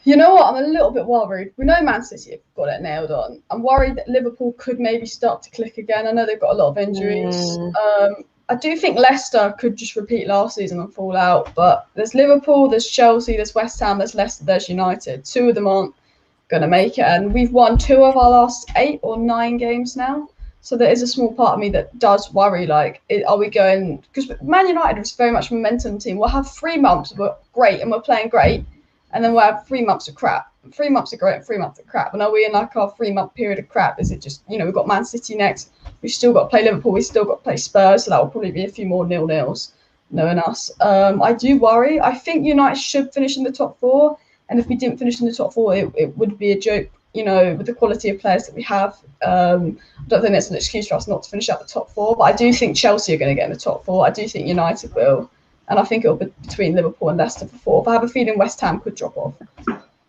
You know what? I'm a little bit worried. We know Man City have got it nailed on. I'm worried that Liverpool could maybe start to click again. I know they've got a lot of injuries. I do think Leicester could just repeat last season and fall out. But there's Liverpool, there's Chelsea, there's West Ham, there's Leicester, there's United. 2 of them aren't going to make it. And we've won 2 of our last 8 or 9 games now. So there is a small part of me that does worry, are we going... Because Man United is very much a momentum team. We'll have 3 months, we're great and we're playing great. And then we'll have 3 months of crap. 3 months of great and 3 months of crap. And are we in our 3-month period of crap? Is it just, we've got Man City next. We've still got to play Liverpool. We've still got to play Spurs. So that will probably be a few more 0-0s, knowing us. I do worry. I think United should finish in the top 4. And if we didn't finish in the top 4, it would be a joke, with the quality of players that we have. I don't think that's an excuse for us not to finish out the top 4. But I do think Chelsea are going to get in the top 4. I do think United will. And I think it'll be between Liverpool and Leicester for 4. But I have a feeling West Ham could drop off.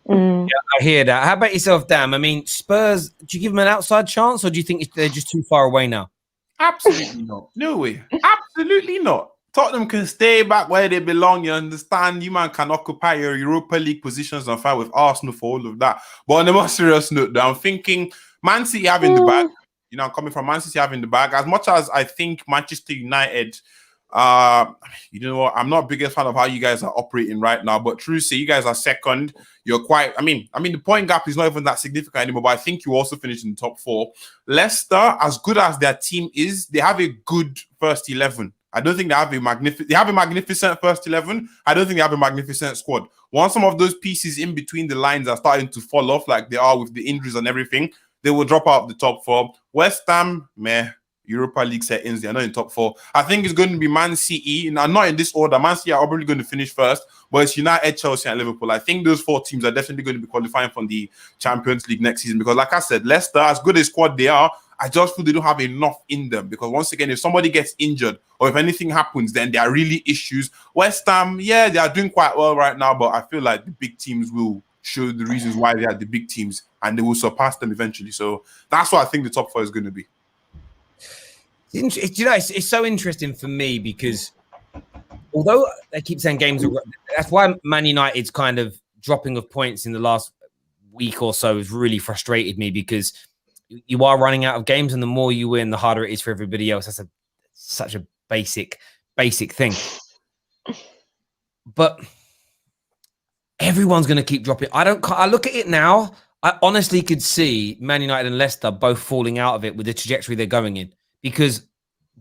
Mm. Yeah, I hear that. How about yourself, Dan? I mean, Spurs, do you give them an outside chance, or do you think they're just too far away now? Absolutely not. No way. Absolutely not. Tottenham can stay back where they belong. You understand? You man can occupy your Europa League positions and fight with Arsenal for all of that. But on a more serious note, though, I'm thinking Man City having the bag. You know, I'm coming from Man City having the bag. As much as I think Manchester United, you know what? I'm not the biggest fan of how you guys are operating right now. But true, say you guys are second. You're quite. I mean, the point gap is not even that significant anymore. But I think you also finished in the top 4. Leicester, as good as their team is, they have a good first 11. I don't think they have a magnificent first 11. I don't think they have a magnificent squad. Once some of those pieces in between the lines are starting to fall off, like they are with the injuries and everything, they will drop out of the top 4. West Ham, meh. Europa League settings, they're not in top 4. I think it's going to be Man City. Now, not in this order. Man City are probably going to finish first, but it's United, Chelsea, and Liverpool. I think those 4 teams are definitely going to be qualifying for the Champions League next season because, like I said, Leicester, as good a squad they are, I just feel they don't have enough in them because, once again, if somebody gets injured or if anything happens, then there are really issues. West Ham, yeah, they are doing quite well right now, but I feel like the big teams will show the reasons why they are the big teams and they will surpass them eventually. So that's what I think the top 4 is going to be. It's so interesting for me because although they keep saying games, that's why Man United's kind of dropping of points in the last week or so has really frustrated me because you are running out of games, and the more you win, the harder it is for everybody else. That's such a basic thing. But everyone's going to keep dropping. I look at it now. I honestly could see Man United and Leicester both falling out of it with the trajectory they're going in. Because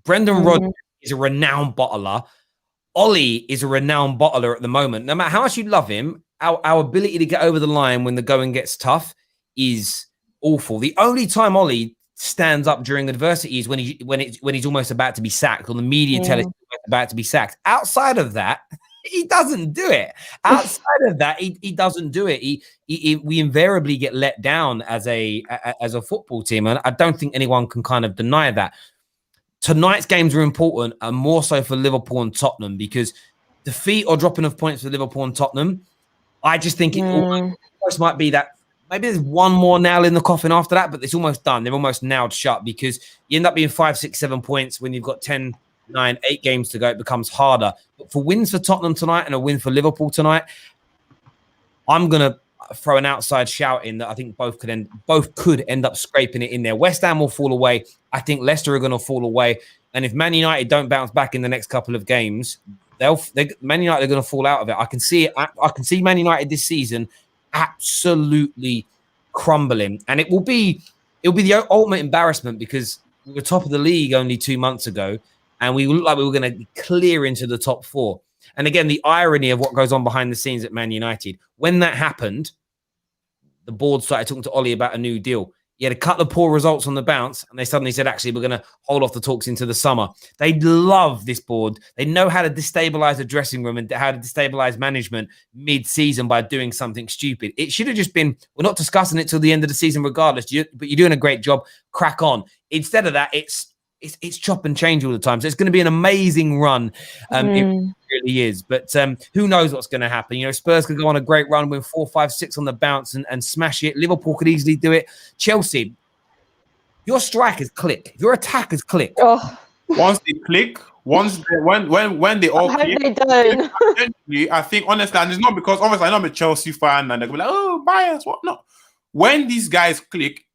Brendan Rodgers is a renowned bottler. Ollie is a renowned bottler at the moment. No matter how much you love him, our ability to get over the line when the going gets tough is awful. The only time Ollie stands up during adversity is when he's almost about to be sacked, or the media tell us he's about to be sacked. Outside of that, he doesn't do it. Outside of that, he doesn't do it. We invariably get let down as a football team, and I don't think anyone can kind of deny that. Tonight's games are important, and more so for Liverpool and Tottenham, because defeat or dropping of points for Liverpool and Tottenham, I just think it almost might be that maybe there's one more nail in the coffin after that, but it's almost done. They're almost nailed shut because you end up being 5, 6, 7 points when you've got 10, 9, 8 games to go. It becomes harder. But for wins for Tottenham tonight and a win for Liverpool tonight, I'm gonna throw an outside shout in that I think both could end up scraping it in there. West Ham will fall away. I think Leicester are going to fall away. And if Man United don't bounce back in the next couple of games, Man United are going to fall out of it. I can see it. I can see Man United this season absolutely crumbling, and it will be the ultimate embarrassment because we were top of the league only 2 months ago, and we looked like we were going to clear into the top 4. And again, the irony of what goes on behind the scenes at Man United, when that happened, the board started talking to Ollie about a new deal. He had a couple of poor results on the bounce, and they suddenly said, actually, we're going to hold off the talks into the summer. They love this board. They know how to destabilize a dressing room and how to destabilize management mid-season by doing something stupid. It should have just been, we're not discussing it till the end of the season regardless, but you're doing a great job, crack on. Instead of that, it's chop and change all the time. So it's going to be an amazing run. It really is. But who knows what's going to happen? You know, Spurs could go on a great run, win 4, 5, 6 on the bounce and smash it. Liverpool could easily do it. Chelsea, your strikers click. Your attackers click. Oh. Once they click, when they all click, they don't. I think honestly, and it's not because obviously I'm a Chelsea fan and they're gonna be like, oh, bias, what not? When these guys click,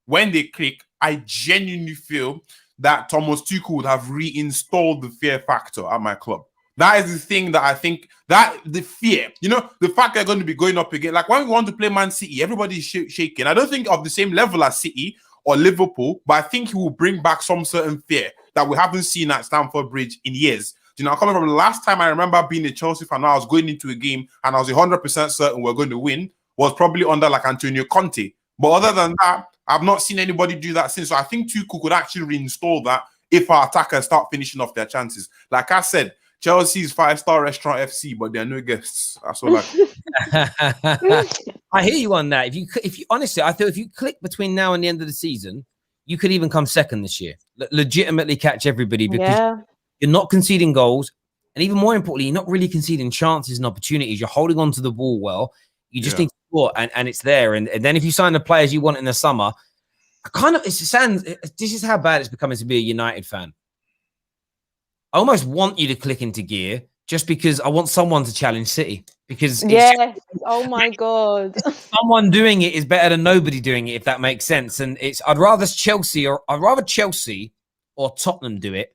when they click, I genuinely feel that Thomas Tuchel would have reinstalled the fear factor at my club. That is the thing that I think, that the fear, you know, the fact they're going to be going up again. Like when we want to play Man City, everybody's shaking. I don't think of the same level as City or Liverpool, but I think he will bring back some certain fear that we haven't seen at Stamford Bridge in years. You know, coming from the last time I remember being a Chelsea fan, I was going into a game and I was 100% certain we're going to win, was probably under like Antonio Conte. But other than that, I've not seen anybody do that since. So I think Tuchel could actually reinstall that if our attackers start finishing off their chances. Like I said, Chelsea's 5-star restaurant FC, but they're no guests. That's all I hear you on that. If you honestly, I feel if you click between now and the end of the season, you could even come second this year. Legitimately catch everybody because you're not conceding goals. And even more importantly, you're not really conceding chances and opportunities. You're holding on to the ball well. You just need to score, and it's there. And then if you sign the players you want in the summer, this is how bad it's becoming to be a United fan. I almost want you to click into gear just because I want someone to challenge City. Because oh my God, someone doing it is better than nobody doing it, if that makes sense. And I'd rather Chelsea or Tottenham do it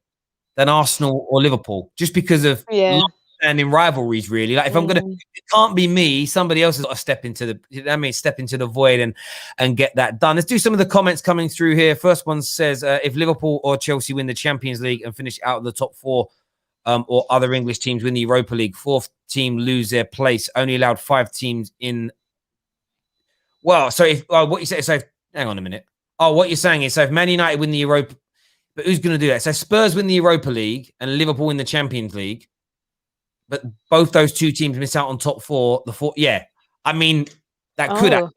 than Arsenal or Liverpool, just because of long-standing rivalries. Really, like if I'm gonna, it can't be me. Somebody else has got to step into the void and get that done. Let's do some of the comments coming through here. First one says, if Liverpool or Chelsea win the Champions League and finish out of the top 4. Or other English teams win the Europa League, 4th team lose their place. Only allowed 5 teams in. Well, so if what you say, so hang on a minute. Oh, what you're saying is, so if Man United win the Europa, but who's going to do that? So Spurs win the Europa League and Liverpool win the Champions League, but both those 2 teams miss out on top 4. Yeah, I mean that could happen.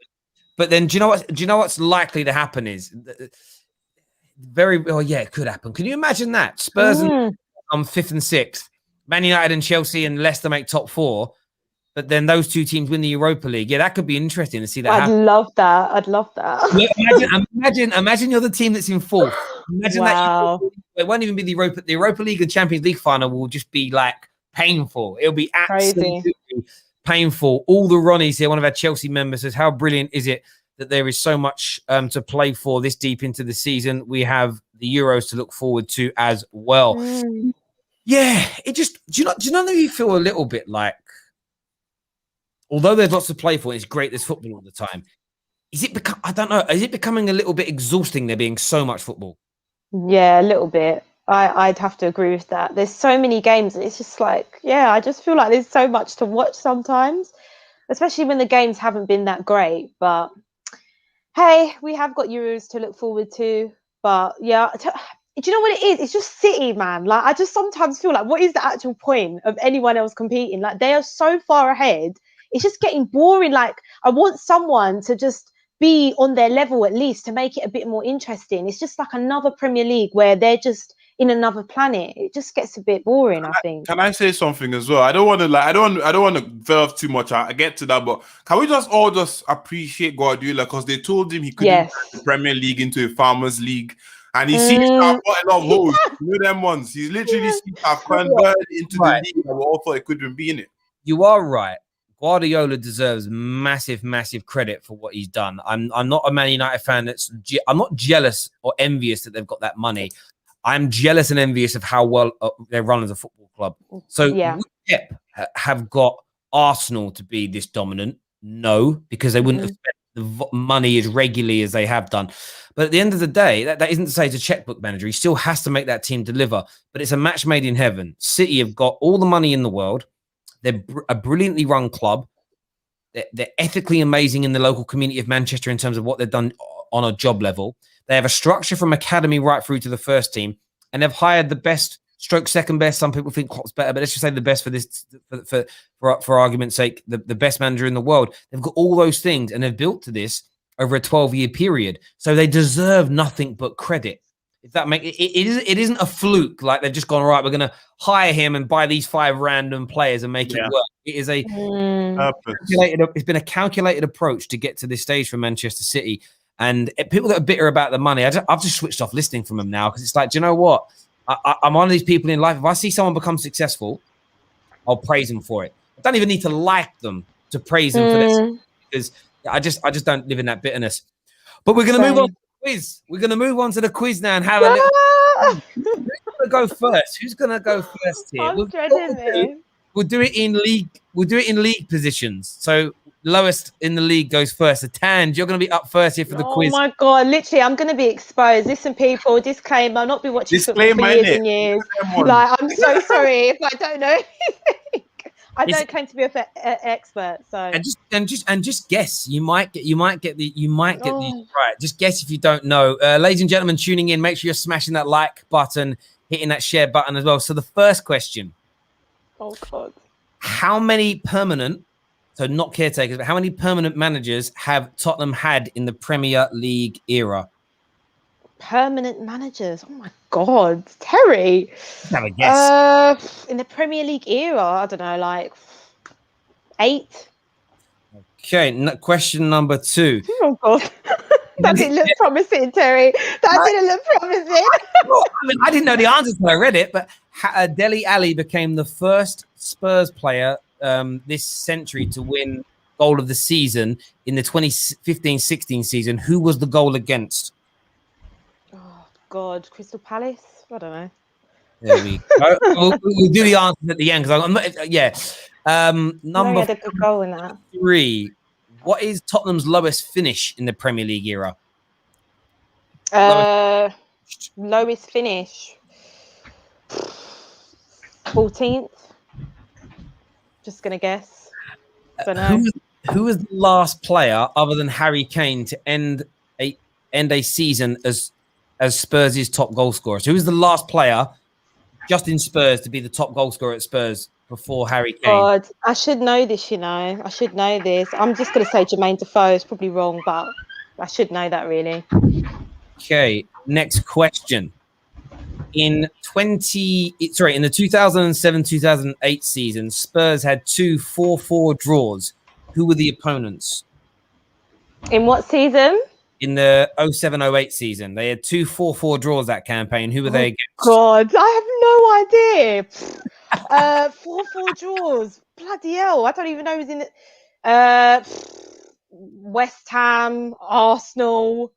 But then, do you know what's likely to happen is it could happen. Can you imagine that Spurs and 5th and 6th, Man United and Chelsea and Leicester make top 4, but then those 2 teams win the Europa League. Yeah, that could be interesting to see that happen. I'd love that. Yeah, imagine you're the team that's in 4th. Imagine that it won't even be the Europa League and Champions League final will just be like painful. It'll be absolutely painful. All the Ronnies here, one of our Chelsea members says, how brilliant is it that there is so much to play for this deep into the season? We have the Euros to look forward to as well. Yeah, it just do you know that you feel a little bit like, although there's lots to play for, it's great there's football all the time. Is it becoming a little bit exhausting there being so much football? Yeah, a little bit. I'd have to agree with that. There's so many games, and it's just like, I just feel like there's so much to watch sometimes, especially when the games haven't been that great. But hey, we have got Euros to look forward to. But do you know what it is? It's just City, man. Like, I just sometimes feel like, what is the actual point of anyone else competing? Like, they are so far ahead. It's just getting boring. Like, I want someone to just be on their level at least to make it a bit more interesting. It's just like another Premier League where they're just in another planet. It just gets a bit boring, I think. Can I say something as well? I don't want to delve too much. I get to that, but can we all just appreciate Guardiola, because they told him he couldn't turn the Premier League into a farmers' league. And he seems to have got a lot of holes. You know them ones. He's literally seems to have converted into the league that we all thought it couldn't be in it. You are right. Guardiola deserves massive, massive credit for what he's done. I'm not a Man United fan. I'm not jealous or envious that they've got that money. I'm jealous and envious of how well they're run as a football club. So would Pep have got Arsenal to be this dominant? No, because they wouldn't have spent the money as regularly as they have done. But at the end of the day, that isn't to say he's a checkbook manager. He still has to make that team deliver. But it's a match made in heaven. City have got all the money in the world. They're a brilliantly run club. They're ethically amazing in the local community of Manchester in terms of what they've done on a job level. They have a structure from academy right through to the first team. And they've hired the best, stroke second best. Some people think Klopp's better, but let's just say the best for argument's sake, the best manager in the world. They've got all those things, and they've built to this over a 12-year period. So they deserve nothing but credit. If that makes it isn't a fluke, like they've just gone, right, we're going to hire him and buy these 5 random players and make it work. It is it's been a calculated approach to get to this stage for Manchester City. And people that are bitter about the money, I've just switched off listening from them now, because it's like, do you know what? I'm one of these people in life. If I see someone become successful, I'll praise them for it. I don't even need to like them to praise them for this, because I just don't live in that bitterness. But we're going to move on to the quiz. We're going to move on to the quiz now and have a little. Who's going to go first? Who's going to go first here? We'll do it in league. We'll do it in league positions. So lowest in the league goes first. So Tanj, you're going to be up first here for the quiz. Oh my God, literally, I'm going to be exposed. Listen, people, disclaimer, I'll not be watching football for years and years. Like, I'm so sorry if I don't know anything. I don't claim to be an expert, so and just guess. You might get these right. Just guess if you don't know. Ladies and gentlemen, tuning in, make sure you're smashing that like button, hitting that share button as well. So the first question. Oh God. How many permanent, so not caretakers, but how many permanent managers have Tottenham had in the Premier League era? Permanent managers. Oh my God, Terry. Have a guess. In the Premier League era, I don't know, like 8. Okay, question number 2. Oh God, that didn't look promising, Terry. That didn't look promising. Well, I mean, I didn't know the answers when I read it, but Dele Alli became the first Spurs player this century to win goal of the season in the 2015-16 season. Who was the goal against? Oh God, Crystal Palace. I don't know. There we go. we'll do the answers at the end because I'm not. Yeah. Number had a good goal in that. 3. What is Tottenham's lowest finish in the Premier League era? Lowest finish. 14th. Just gonna guess. Don't know. Who was the last player other than Harry Kane to end a season as Spurs' top goal scorer? So who was the last player just in Spurs to be the top goal scorer at Spurs before Harry Kane? God, I should know this, I should know this. I'm just going to say Jermaine Defoe. It's probably wrong, but I should know that, really. Okay, next question. In the 2007-2008 season, Spurs had 2 4-4 draws. Who were the opponents? In what season? In the 07-08 season, they had 2 4-4 draws that campaign. Who were they against? God, I have no idea. 4-4 draws. Bloody hell! I don't even know who's in it. West Ham, Arsenal.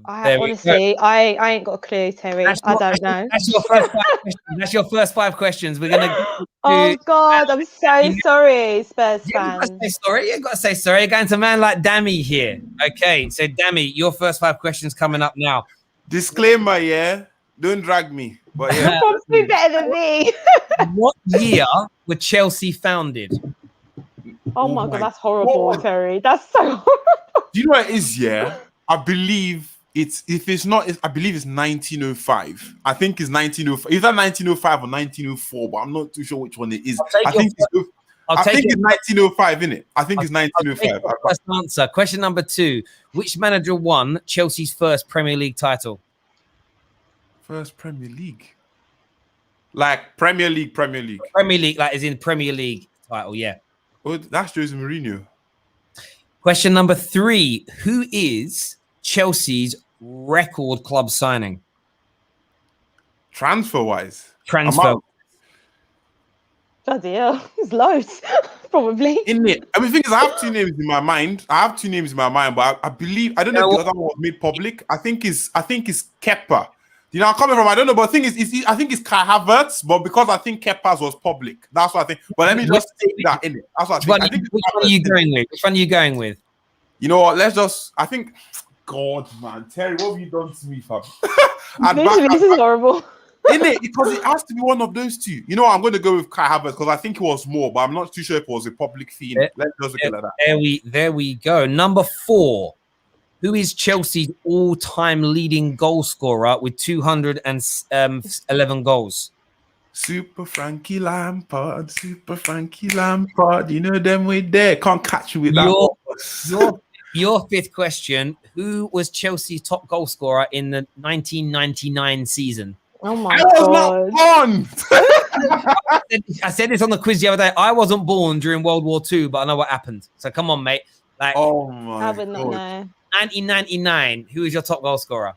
Honestly, I ain't got a clue, Terry. I don't know. That's your first 5 questions. That's your first 5 questions. We're gonna. Oh God, I'm so sorry, Spurs fans. You ain't got to say sorry. You're going to a man like Dammy here. Okay, so Dammy, your first 5 questions coming up now. Disclaimer, yeah. Don't drag me. But yeah. You're probably better than me. What year were Chelsea founded? Oh my God, that's horrible, Terry. That's so horrible. Do you know what it is? Yeah, I believe it's 1905. I think it's 1905. Either 1905 or 1904, but I'm not too sure which one it is. I think it's 1905, innit? I think it's 1905. First answer. Question number 2. Which manager won Chelsea's first Premier League title? First Premier League. Like Premier League. Premier League, like is in Premier League title, yeah. Oh, that's Jose Mourinho. Question number 3. Who is Chelsea's record club signing? Transfer-wise. Bloody hell, there's loads, probably. In it. I mean, the thing is, I have 2 names in my mind. But I believe I don't know if the other one was made public. I think it's Kepa. You know, I'm coming from, I don't know, but the thing is, I think it's Kai Havertz, but because I think Kepa's was public, that's what I think. But let me just take that in it. That's what I think. Which one are you going with? Which one are you going with? You know what? I think, God, man, Terry, what have you done to me, fam? This is horrible. In it, because it has to be one of those 2. You know, I'm going to go with Kai Havertz because I think it was more, but I'm not too sure if it was a public thing. Let's just look at like that. There we go. Number 4. Who is Chelsea's all-time leading goal scorer with 211 goals? Super Frankie Lampard. You know them with there. Can't catch you with that. Your 5th question. Who was Chelsea's top goal scorer in the 1999 season? Oh my God. I said this on the quiz the other day. I wasn't born during World War II, but I know what happened. So come on, mate. Like, oh my I would not know. 1999. Who is your top goal scorer?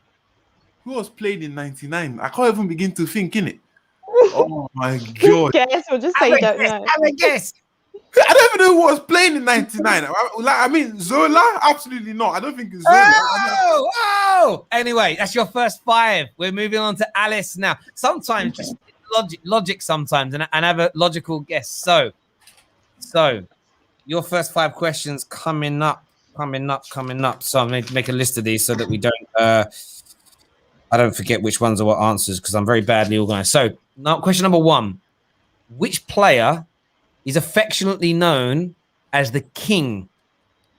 Who was played in 99? I can't even begin to think, innit? Oh my God. Guess or just say you don't know. Have a guess. I don't even know who was playing in 99. I mean, Zola? Absolutely not. I don't think it's Zola. Oh! Anyway, that's your first 5. We're moving on to Alice now. Sometimes just logic sometimes and have a logical guess. So your first 5 questions coming up. So I'm going to make a list of these so that we don't I don't forget which ones are what answers because I'm very badly organized. So now question number 1. Which player is affectionately known as the king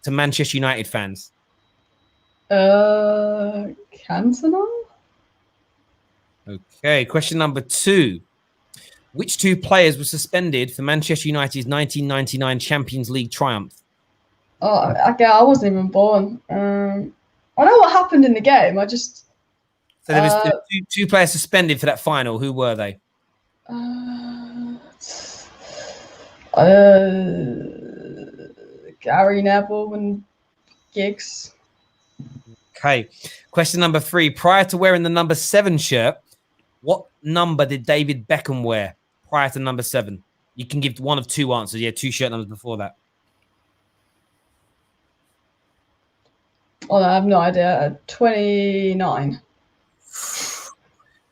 to Manchester United fans? Cantona? Okay, question number 2. Which 2 players were suspended for Manchester United's 1999 Champions League triumph? Oh, okay, I wasn't even born. I know what happened in the game. So there was 2 players suspended for that final. Who were they? Gary Neville and Giggs. Okay. Question number 3. Prior to wearing the number 7 shirt, what number did David Beckham wear prior to number 7? You can give one of 2 answers. Yeah, 2 shirt numbers before that. Oh, I have no idea. 29.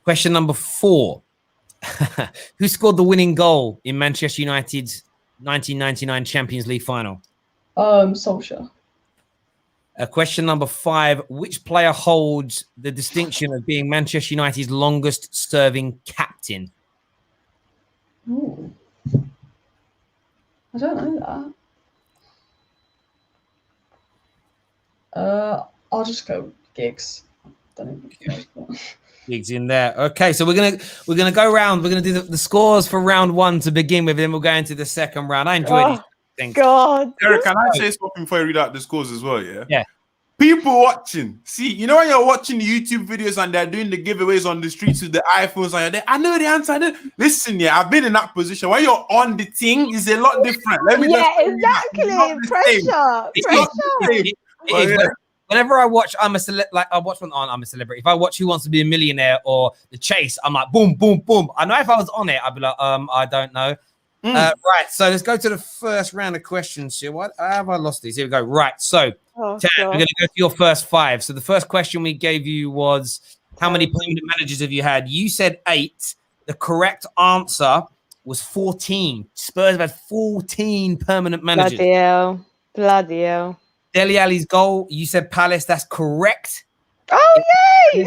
Question number 4. Who scored the winning goal in Manchester United's 1999 Champions League final? Solskjaer. Question number 5. Which player holds the distinction of being Manchester United's longest serving captain? Ooh. I don't know that. I'll just go Giggs. Giggs in there. Okay, so we're gonna go round. We're gonna do the scores for round 1 to begin with, then we'll go into the second round. I enjoyed these things. God. Eric, can I say something before you read out the scores as well? Yeah. Yeah. People watching. See, you know when you're watching the YouTube videos and they're doing the giveaways on the streets with the iPhones and you're there, I know the answer. Listen, yeah, I've been in that position. When you're on the thing, it's a lot different. Let me exactly. Pressure. Whenever I watch I watch one on I'm a Celebrity. If I watch Who Wants to Be a Millionaire or The Chase, I'm like boom, boom, boom. I know if I was on it, I'd be like, I don't know. Right, so let's go to the first round of questions here. What have I lost these? Here we go. Right, so Tam, we're going to go to your first 5. So the first question we gave you was, how many permanent managers have you had? You said 8. The correct answer was 14. Spurs have had 14 permanent managers. Bloody hell. Dele Alli's goal, you said Palace. That's correct. Oh, yay!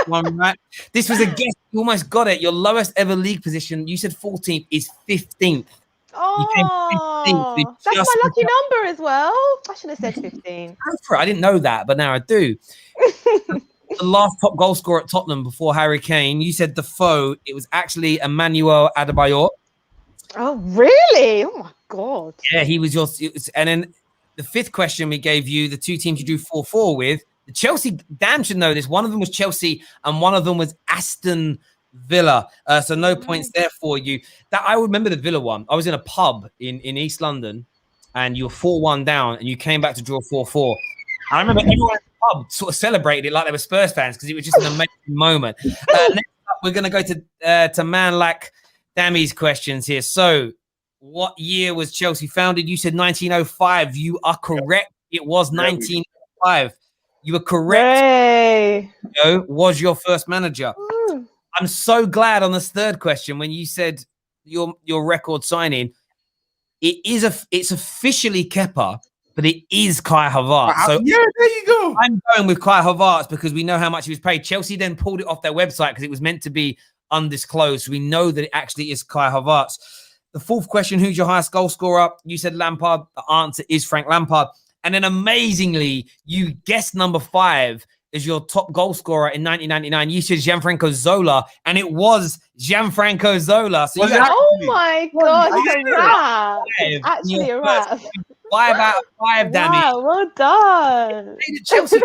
One right. This was a guess. You almost got it. Your lowest ever league position, you said 14th, is 15th. Oh, 15th. That's my lucky number as well. I should have said 15. I didn't know that, but now I do. The last top goal scorer at Tottenham before Harry Kane, you said Defoe. It was actually Emmanuel Adebayor. Oh, really? Oh, my God. Yeah, he was yours. And then the 5th question we gave you, the 2 teams you drew 4-4 with, the Chelsea, Dan should know this. One of them was Chelsea and one of them was Aston Villa. So no points there for you. That I remember the Villa one. I was in a pub in East London and you were 4-1 down and you came back to draw 4-4. I remember everyone in the pub sort of celebrated it like they were Spurs fans because it was just an amazing moment. Next up, we're going to go to man like Dammy's questions here. So what year was Chelsea founded? You said 1905. You are correct. It was 1905. You were correct. Hey. Was your first manager. I'm so glad on this 3rd question when you said your record signing, it's officially Kepa, but it is Kai Havertz. So yeah, there you go. I'm going with Kai Havertz because we know how much he was paid. Chelsea then pulled it off their website because it was meant to be undisclosed. We know that it actually is Kai Havertz. The 4th question, who's your highest goal scorer? You said Lampard. The answer is Frank Lampard. And then amazingly, you guessed number 5 as your top goal scorer in 1999. You said Gianfranco Zola, and it was Gianfranco Zola. So oh my God, it's a wrap. It's actually a wrap. 5 out of 5, Dammy. Wow, well done. Chelsea.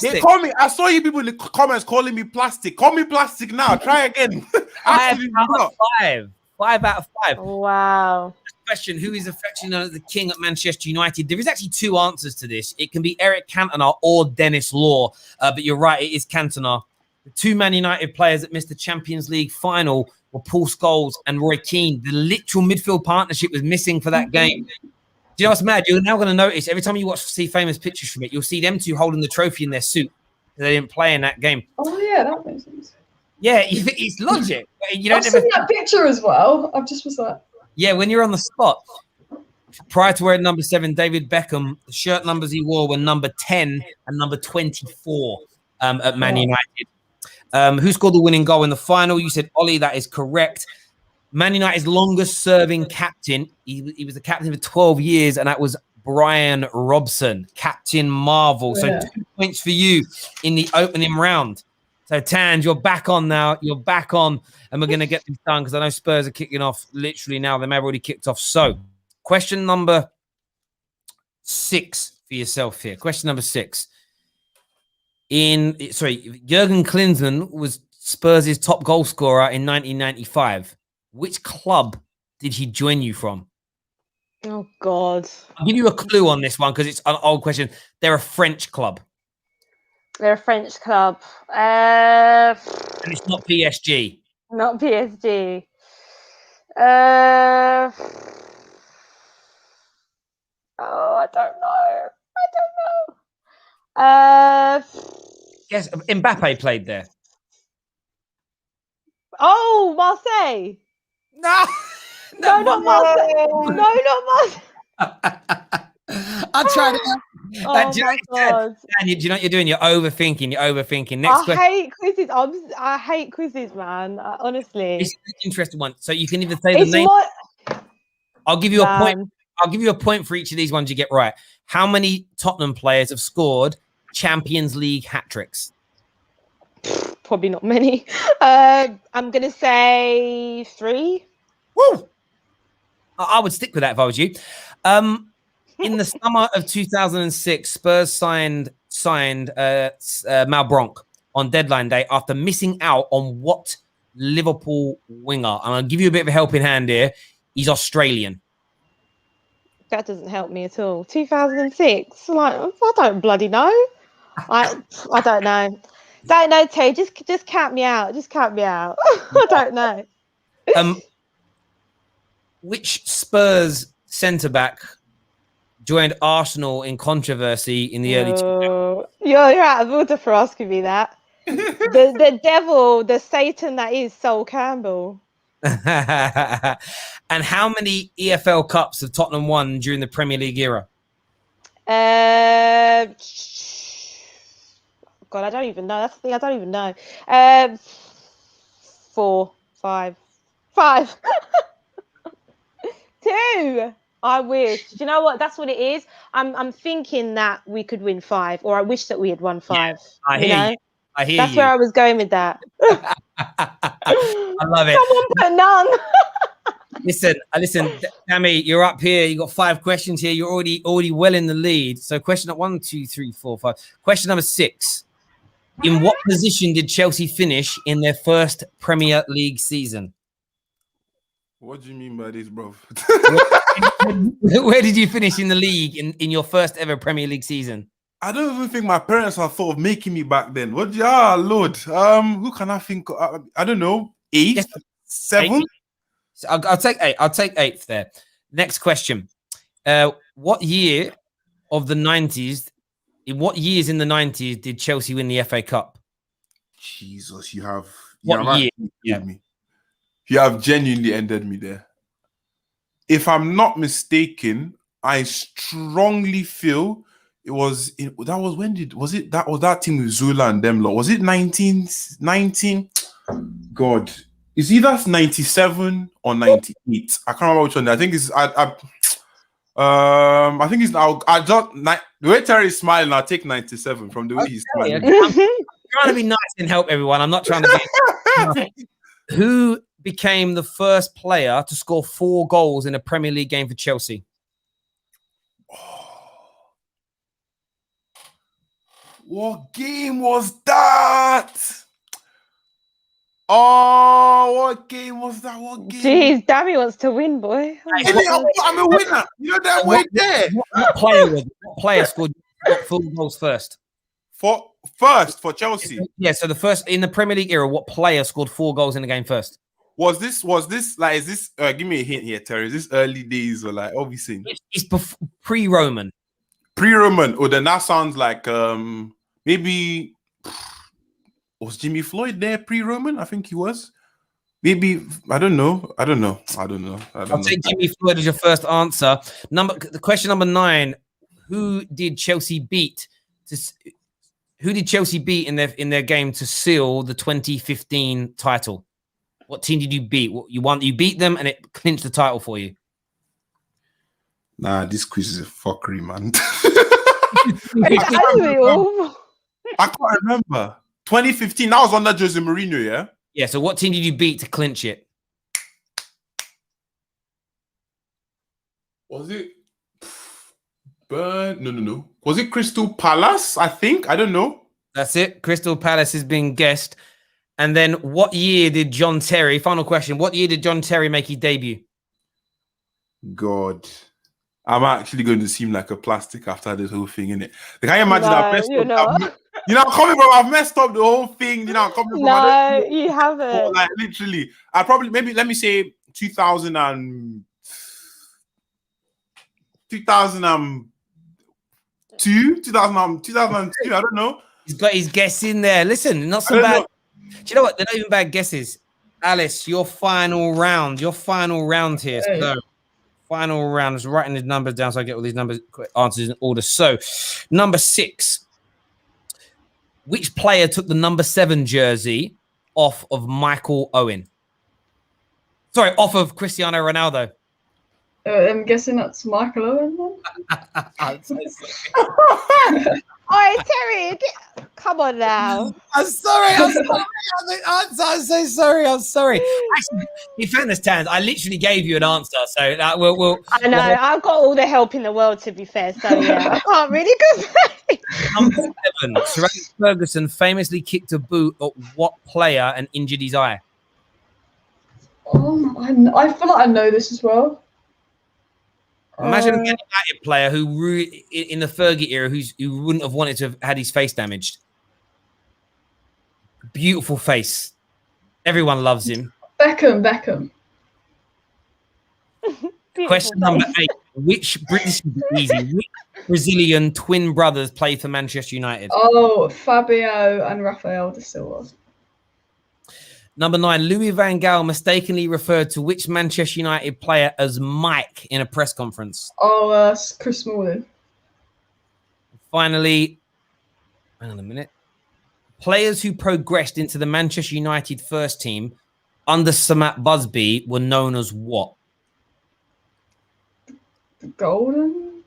They call me. I saw you people in the comments calling me plastic. Call me plastic now. Try again. 5 out of 5. 5 out of 5. Wow. Question, who is affectionately known as the king at Manchester United? There is actually 2 answers to this. It can be Eric Cantona or Dennis Law, but you're right, it is Cantona. The 2 Man United players that missed the Champions League final were Paul Scholes and Roy Keane. The literal midfield partnership was missing for that game. Do you know what's mad? You're now going to notice every time you see famous pictures from it, you'll see them 2 holding the trophy in their suit. They didn't play in that game. Oh yeah, that makes sense. Yeah, it's logic. I've seen that picture as well. I've just was like, yeah, when you're on the spot. Prior to wearing number 7, David Beckham, the shirt numbers he wore were number 10 and number 24 at Man United. Who scored the winning goal in the final? You said Ollie. That is correct. Man United's longest serving captain. He was the captain for 12 years, and that was Brian Robson, Captain Marvel. So 2 points for you in the opening round. So, Tans, you're back on now. You're back on, and we're going to get this done because I know Spurs are kicking off literally now. They may have already kicked off. So, question number 6 for yourself here. Question number 6. Jurgen Klinsmann was Spurs' top goal scorer in 1995. Which club did he join you from? Oh God. I'll give you a clue on this one because it's an old question. They're a French club. They're a French club. And it's not PSG. Not PSG. Oh, I don't know. Yes, Mbappe played there. Oh, Marseille. No, No, not Marseille. No, not Marseille. I tried it. Oh my God. Dan, do you know what you're doing? You're overthinking. Next question. Hate quizzes. I hate quizzes, man. Honestly. This is an interesting one. So you can either say the It's name. more... I'll give you a point. I'll give you a point for each of these ones you get right. How many Tottenham players have scored Champions League hat tricks? Probably not many. I'm gonna say 3. Woo! I would stick with that if I was you. In the summer of 2006, Spurs signed Malbronk on deadline day after missing out on what Liverpool winger? And I'll give you a bit of a helping hand here. He's Australian. That doesn't help me at all. 2006. Like, I don't bloody know. I don't know. Don't know, Tay. Just count me out. Just count me out. I don't know. Which Spurs centre back joined Arsenal in controversy in the early 2000s? You're out of order for asking me that. the devil, the Satan that is Sol Campbell. And how many EFL Cups have Tottenham won during the Premier League era? God, I don't even know. That's the thing. I don't even know. 4, 5. 2. I wish. Do you know what? That's what it is. I'm thinking that we could win 5, or I wish that we had won 5. Yeah, I hear you. That's where I was going with that. I love it. Someone put none. Listen, Tammy, you're up here. You got 5 questions here. You're already well in the lead. So question number 1, 2, 3, 4, 5. Question number 6. In what position did Chelsea finish in their first Premier League season? What do you mean by this, bro? Where did you finish in the league in your first ever Premier League season? I don't even think my parents are thought of making me back then. What? Ah, Lord. Who can I think? I don't know. 8th, Yes. 7th. I'll take 8. I'll take 8th there. Next question. What year of the 90s? In what years in the 90s did Chelsea win the FA Cup? Jesus, you have. What year? Me. You have genuinely ended me there. If I'm not mistaken, I strongly feel it was. That was when did was it? That was that team with Zula and them lot. Was it 19? God, it's either 97 or 98. I can't remember which one. I think it's. I think it's. I just the way Terry's smiling. I'll take 97 from the way he's smiling. Okay. I'm trying to be nice and help everyone. I'm not trying to be. Who became the first player to score 4 goals in a Premier League game for Chelsea? What game was that? Oh, what game was that? What game? Jeez, Dammy wants to win, boy. I'm a winner. You know that way there. What player scored 4 goals first? For Chelsea. Yeah, so the first in the Premier League era, what player scored 4 goals in the game first? Was this like, is this give me a hint here, Terry? Is this early days or like obviously? It's pre-Roman. Pre-Roman. Oh, then that sounds like maybe was Jimmy Floyd there pre-Roman? I think he was. Maybe I don't know. I'll take Jimmy Floyd as your first answer. Question number 9. Who did Chelsea beat in their game to seal the 2015 title? What team did you beat? You beat them and it clinched the title for you. Nah, this quiz is a fuckery, man. I can't remember. 2015. That was under Jose Mourinho, yeah? Yeah, so what team did you beat to clinch it? Was it No. Was it Crystal Palace? I think. I don't know. That's it. Crystal Palace has been guessed. And then what year did John Terry, final question, what year did John Terry make his debut? God. I'm actually going to seem like a plastic after this whole thing, innit? Like, I imagine I've messed you're up. not. You know, coming from, I've messed up the whole thing. You know, coming from, No, you haven't. like literally, I probably maybe let me say 2000 and 2002. I don't know. He's got his guess in there. Listen, not so I don't bad. know. Do you know what? They're not even bad guesses. Alice, your final round here. So, final round. I was writing these numbers down so I get all these answers in order. So, number 6. Which player took the number 7 jersey off of Michael Owen? Sorry, off of Cristiano Ronaldo. I'm guessing that's Michael Owen then. Oh, Terry, come on now. I'm sorry. I'm so sorry. Actually, in fairness, Tans, I literally gave you an answer. So we'll I know. I've got all the help in the world, to be fair. So, yeah, I can't really complain. Number 7, Sir Alex Ferguson famously kicked a boot at what player and injured his eye? Oh, I feel like I know this as well. Imagine a Man United player who, in the Fergie era, who wouldn't have wanted to have had his face damaged. Beautiful face. Everyone loves him. Beckham. Question number 8. Which British Brazilian twin brothers play for Manchester United? Oh, Fabio and Rafael de Silva. Number 9. Louis van Gaal mistakenly referred to which Manchester United player as Mike in a press conference? Oh, Chris Smalling. Finally, hang on a minute. Players who progressed into the Manchester United first team under Sir Matt Busby were known as what? Golden?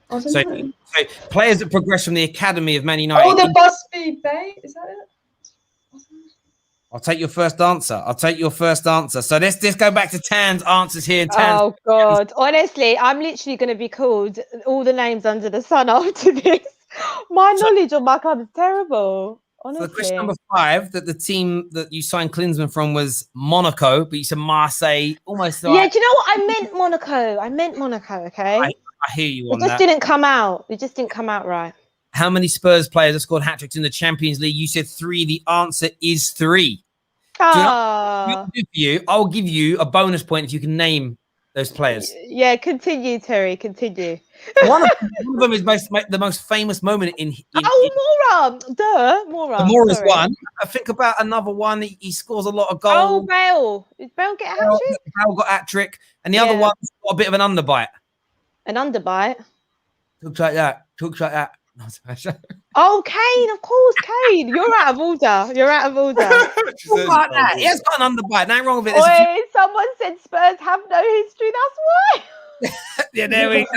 I don't know. So players that progressed from the academy of Man United. Oh, the Busby Bay? Is that it? I'll take your first answer. So let's go back to Tan's answers here. Oh, God. Honestly, I'm literally going to be called all the names under the sun after this. My knowledge on my club is terrible. Honestly. So question number 5, that the team that you signed Klinsmann from was Monaco, but you said Marseille. Almost like, yeah, do you know what? I meant Monaco, okay? I hear you on that. It just didn't come out right. How many Spurs players have scored hat-tricks in the Champions League? You said 3. The answer is 3. Oh. I'll give you a bonus point if you can name those players. Yeah, continue, Terry. Continue. One of them is the most famous moment in Moura. Moura. Moura's one. I think about another one. He scores a lot of goals. Oh, Bale. Did Bale get a hat-trick? Bale got hat-trick. And the other one's got a bit of an underbite. An underbite? Looks like that. Oh, Kane, of course, Kane. You're out of order. Like that. He has got an underbite. Nothing wrong with it. Wait, someone said Spurs have no history. That's why. Yeah, there we go.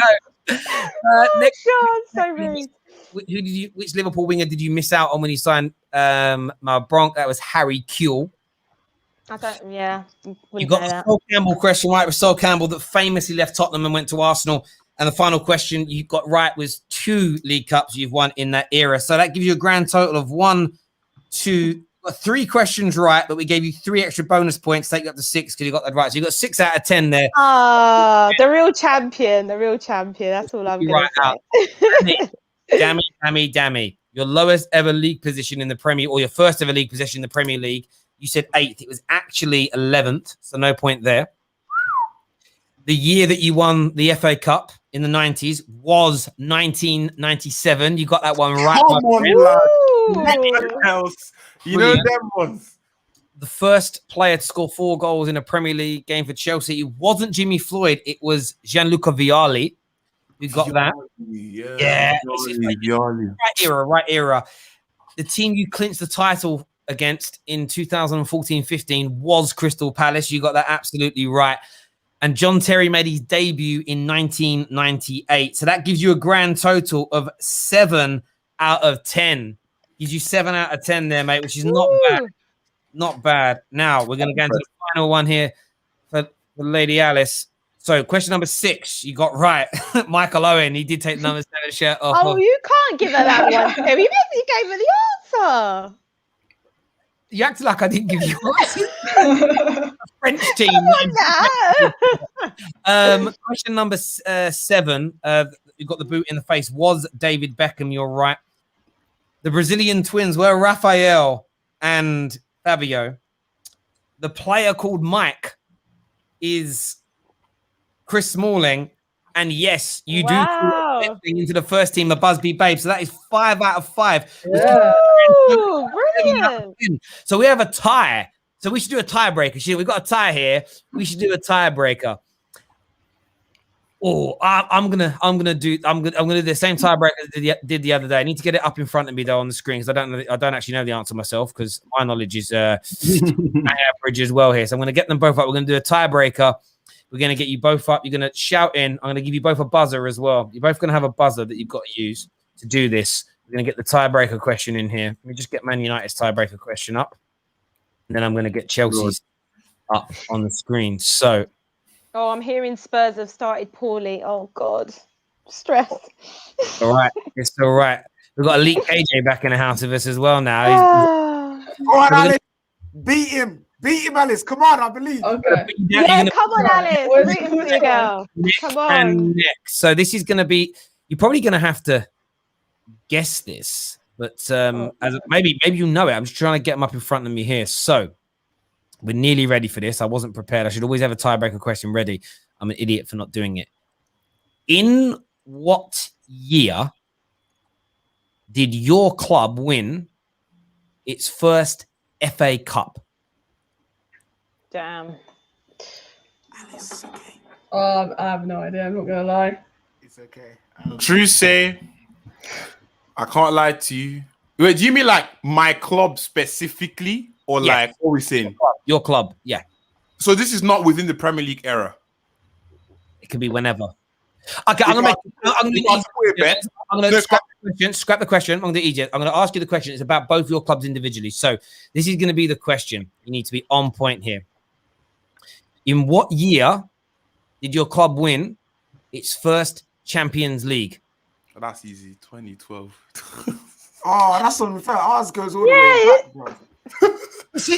Next, so rude. Which Liverpool winger did you miss out on when you signed my Bronx? That was Harry Kewell. I don't. Yeah. You got the Sol Campbell question right with Sol Campbell that famously left Tottenham and went to Arsenal. And the final question you got right was 2 League Cups you've won in that era. So that gives you a grand total of 3 questions right, but we gave you 3 extra bonus points, take you up to 6 because you got that right. So you got 6 out of 10 there. The real champion. That's all I'm going to say. Dammy. Your lowest ever league position in the Premier, or your first ever league position in the Premier League. You said 8th. It was actually 11th, so no point there. The year that you won the FA Cup in the 90s was 1997. You got that one right. Come on, else. You know them ones. The first player to score 4 goals in a Premier League game for Chelsea. It wasn't Jimmy Floyd. It was Gianluca Vialli who got that. Yeah. Right era. The team you clinched the title against in 2014-15 was Crystal Palace. You got that absolutely right. And John Terry made his debut in 1998. So that gives you a grand total of 7 out of 10. Gives you 7 out of 10 there, mate, which is not bad. Not bad. Now, we're going to go into the final one here for Lady Alice. So, question number 6, you got right. Michael Owen, he did take the number 7 shirt off. Oh, you can't give her that one, Terry. You gave her the answer. You acted like I didn't give you one. French team. Question number 7. You got the boot in the face. Was David Beckham? You're right. The Brazilian twins were Rafael and Fabio. The player called Mike is Chris Smalling. And yes, you do into the first team, the Busby Babe. So that is 5 out of 5. Yeah. Ooh, brilliant. So we have a tie. So we should do a tiebreaker. We've got a tie here. We should do a tiebreaker. Oh, I'm gonna do the same tiebreaker I did the other day. I need to get it up in front of me though on the screen because I don't actually know the answer myself because my knowledge is average as well here. So I'm gonna get them both up. We're gonna do a tiebreaker. We're gonna get you both up. You're gonna shout in. I'm gonna give you both a buzzer as well. You're both gonna have a buzzer that you've got to use to do this. We're gonna get the tiebreaker question in here. Let me just get Man United's tiebreaker question up, and then I'm gonna get Chelsea's up on the screen. So. Oh, I'm hearing Spurs have started poorly. Oh, God. Stress. All right. It's all right. We've got Elite KJ back in the house with us as well now. All right, Alice. Beat him. Beat him, Alice. Come on, I believe. Okay. Yeah, come on, Alice. Come on. And next. So this is going to be, you're probably going to have to guess this, but maybe you know it. I'm just trying to get them up in front of me here. So, we're nearly ready for this. I wasn't prepared. I should always have a tiebreaker question ready. I'm an idiot for not doing it. In what year did your club win its first FA Cup? Damn. Alice, okay. I have no idea. I'm not going to lie. It's okay. True say, I can't lie to you. Wait, do you mean like my club specifically? Or like what we're saying? Your club, yeah. So this is not within the Premier League era. It could be whenever. Okay, I'm gonna scrap the question. I'm gonna do Egypt. I'm gonna ask you the question. It's about both your clubs individually. So this is gonna be the question. You need to be on point here. In what year did your club win its first Champions League? Oh, that's easy. 2012. Oh, that's unfair. Ours goes all the way back, bro.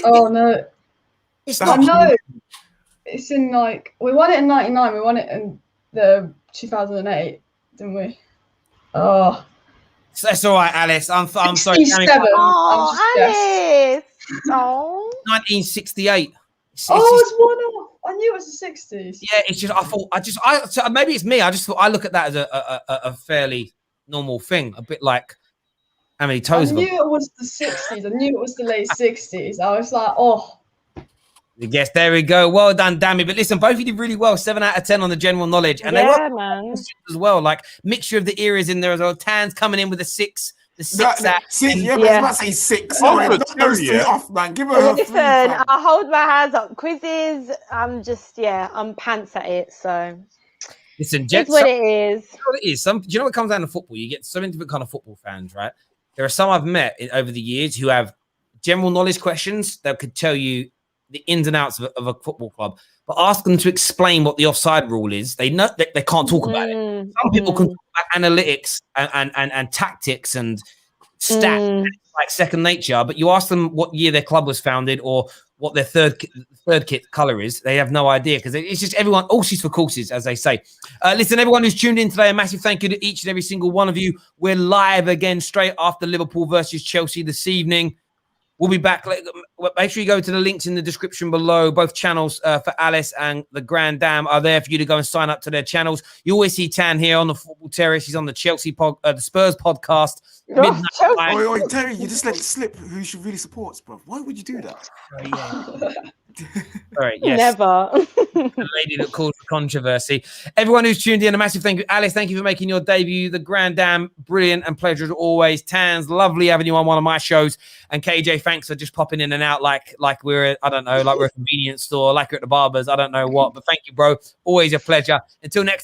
Oh no, It's I not. know. It's in like we won it in '99. We won it in the 2008, didn't we? Oh, That's all right, Alice. I'm sorry. 67. Oh, Alice. Oh. 1968. Oh, it's one off. I knew it was the 60s. Yeah, it's just so maybe it's me. I just thought I look at that as a fairly normal thing, a bit like how many toes. I knew it was the 60s. I knew it was the late 60s. I was like, oh. Yes, there we go. Well done, Dammy. But listen, both of you did really well. 7 out of 10 on the general knowledge, and they were man. as well. Like mixture of the eras in there as well. Tan's coming in with a 6. The 6 out. 6. Yeah, but I was about to say 6. Oh, Knock those 3 off, man. Give her a 3. Listen, I hold my hands up. Quizzes, I'm pants at it. So Listen, it's what it is. You know what it is? Do you know what comes down to football? You get so many different kind of football fans, right? There are some I've met over the years who have general knowledge questions that could tell you the ins and outs of a football club, but ask them to explain what the offside rule is. They know that they can't talk about it. Some people can talk about analytics and tactics and stats, like second nature, but you ask them what year their club was founded or what their third kit color is, they have no idea because it's just everyone, all she's for courses, as they say. Listen, everyone who's tuned in today, a massive thank you to each and every single one of you. We're live again straight after Liverpool versus Chelsea this evening. We'll be back. Make sure you go to the links in the description below. Both channels for Alice and the Grand Dam are there for you to go and sign up to their channels. You always see Tan here on the Football Terrace. He's on the the Spurs podcast. Oi, Terry, you just let it slip who she really supports, bro. Why would you do that? All right, yes. Never. The lady that caused the controversy. Everyone who's tuned in, a massive thank you. Alice, thank you for making your debut. The Grand Dam, brilliant and pleasure as always. Tans, lovely having you on one of my shows. And KJ, thanks for just popping in and out like we're, I don't know, like we're a convenience store, like we're at the barbers, I don't know what. But thank you, bro. Always a pleasure. Until next time.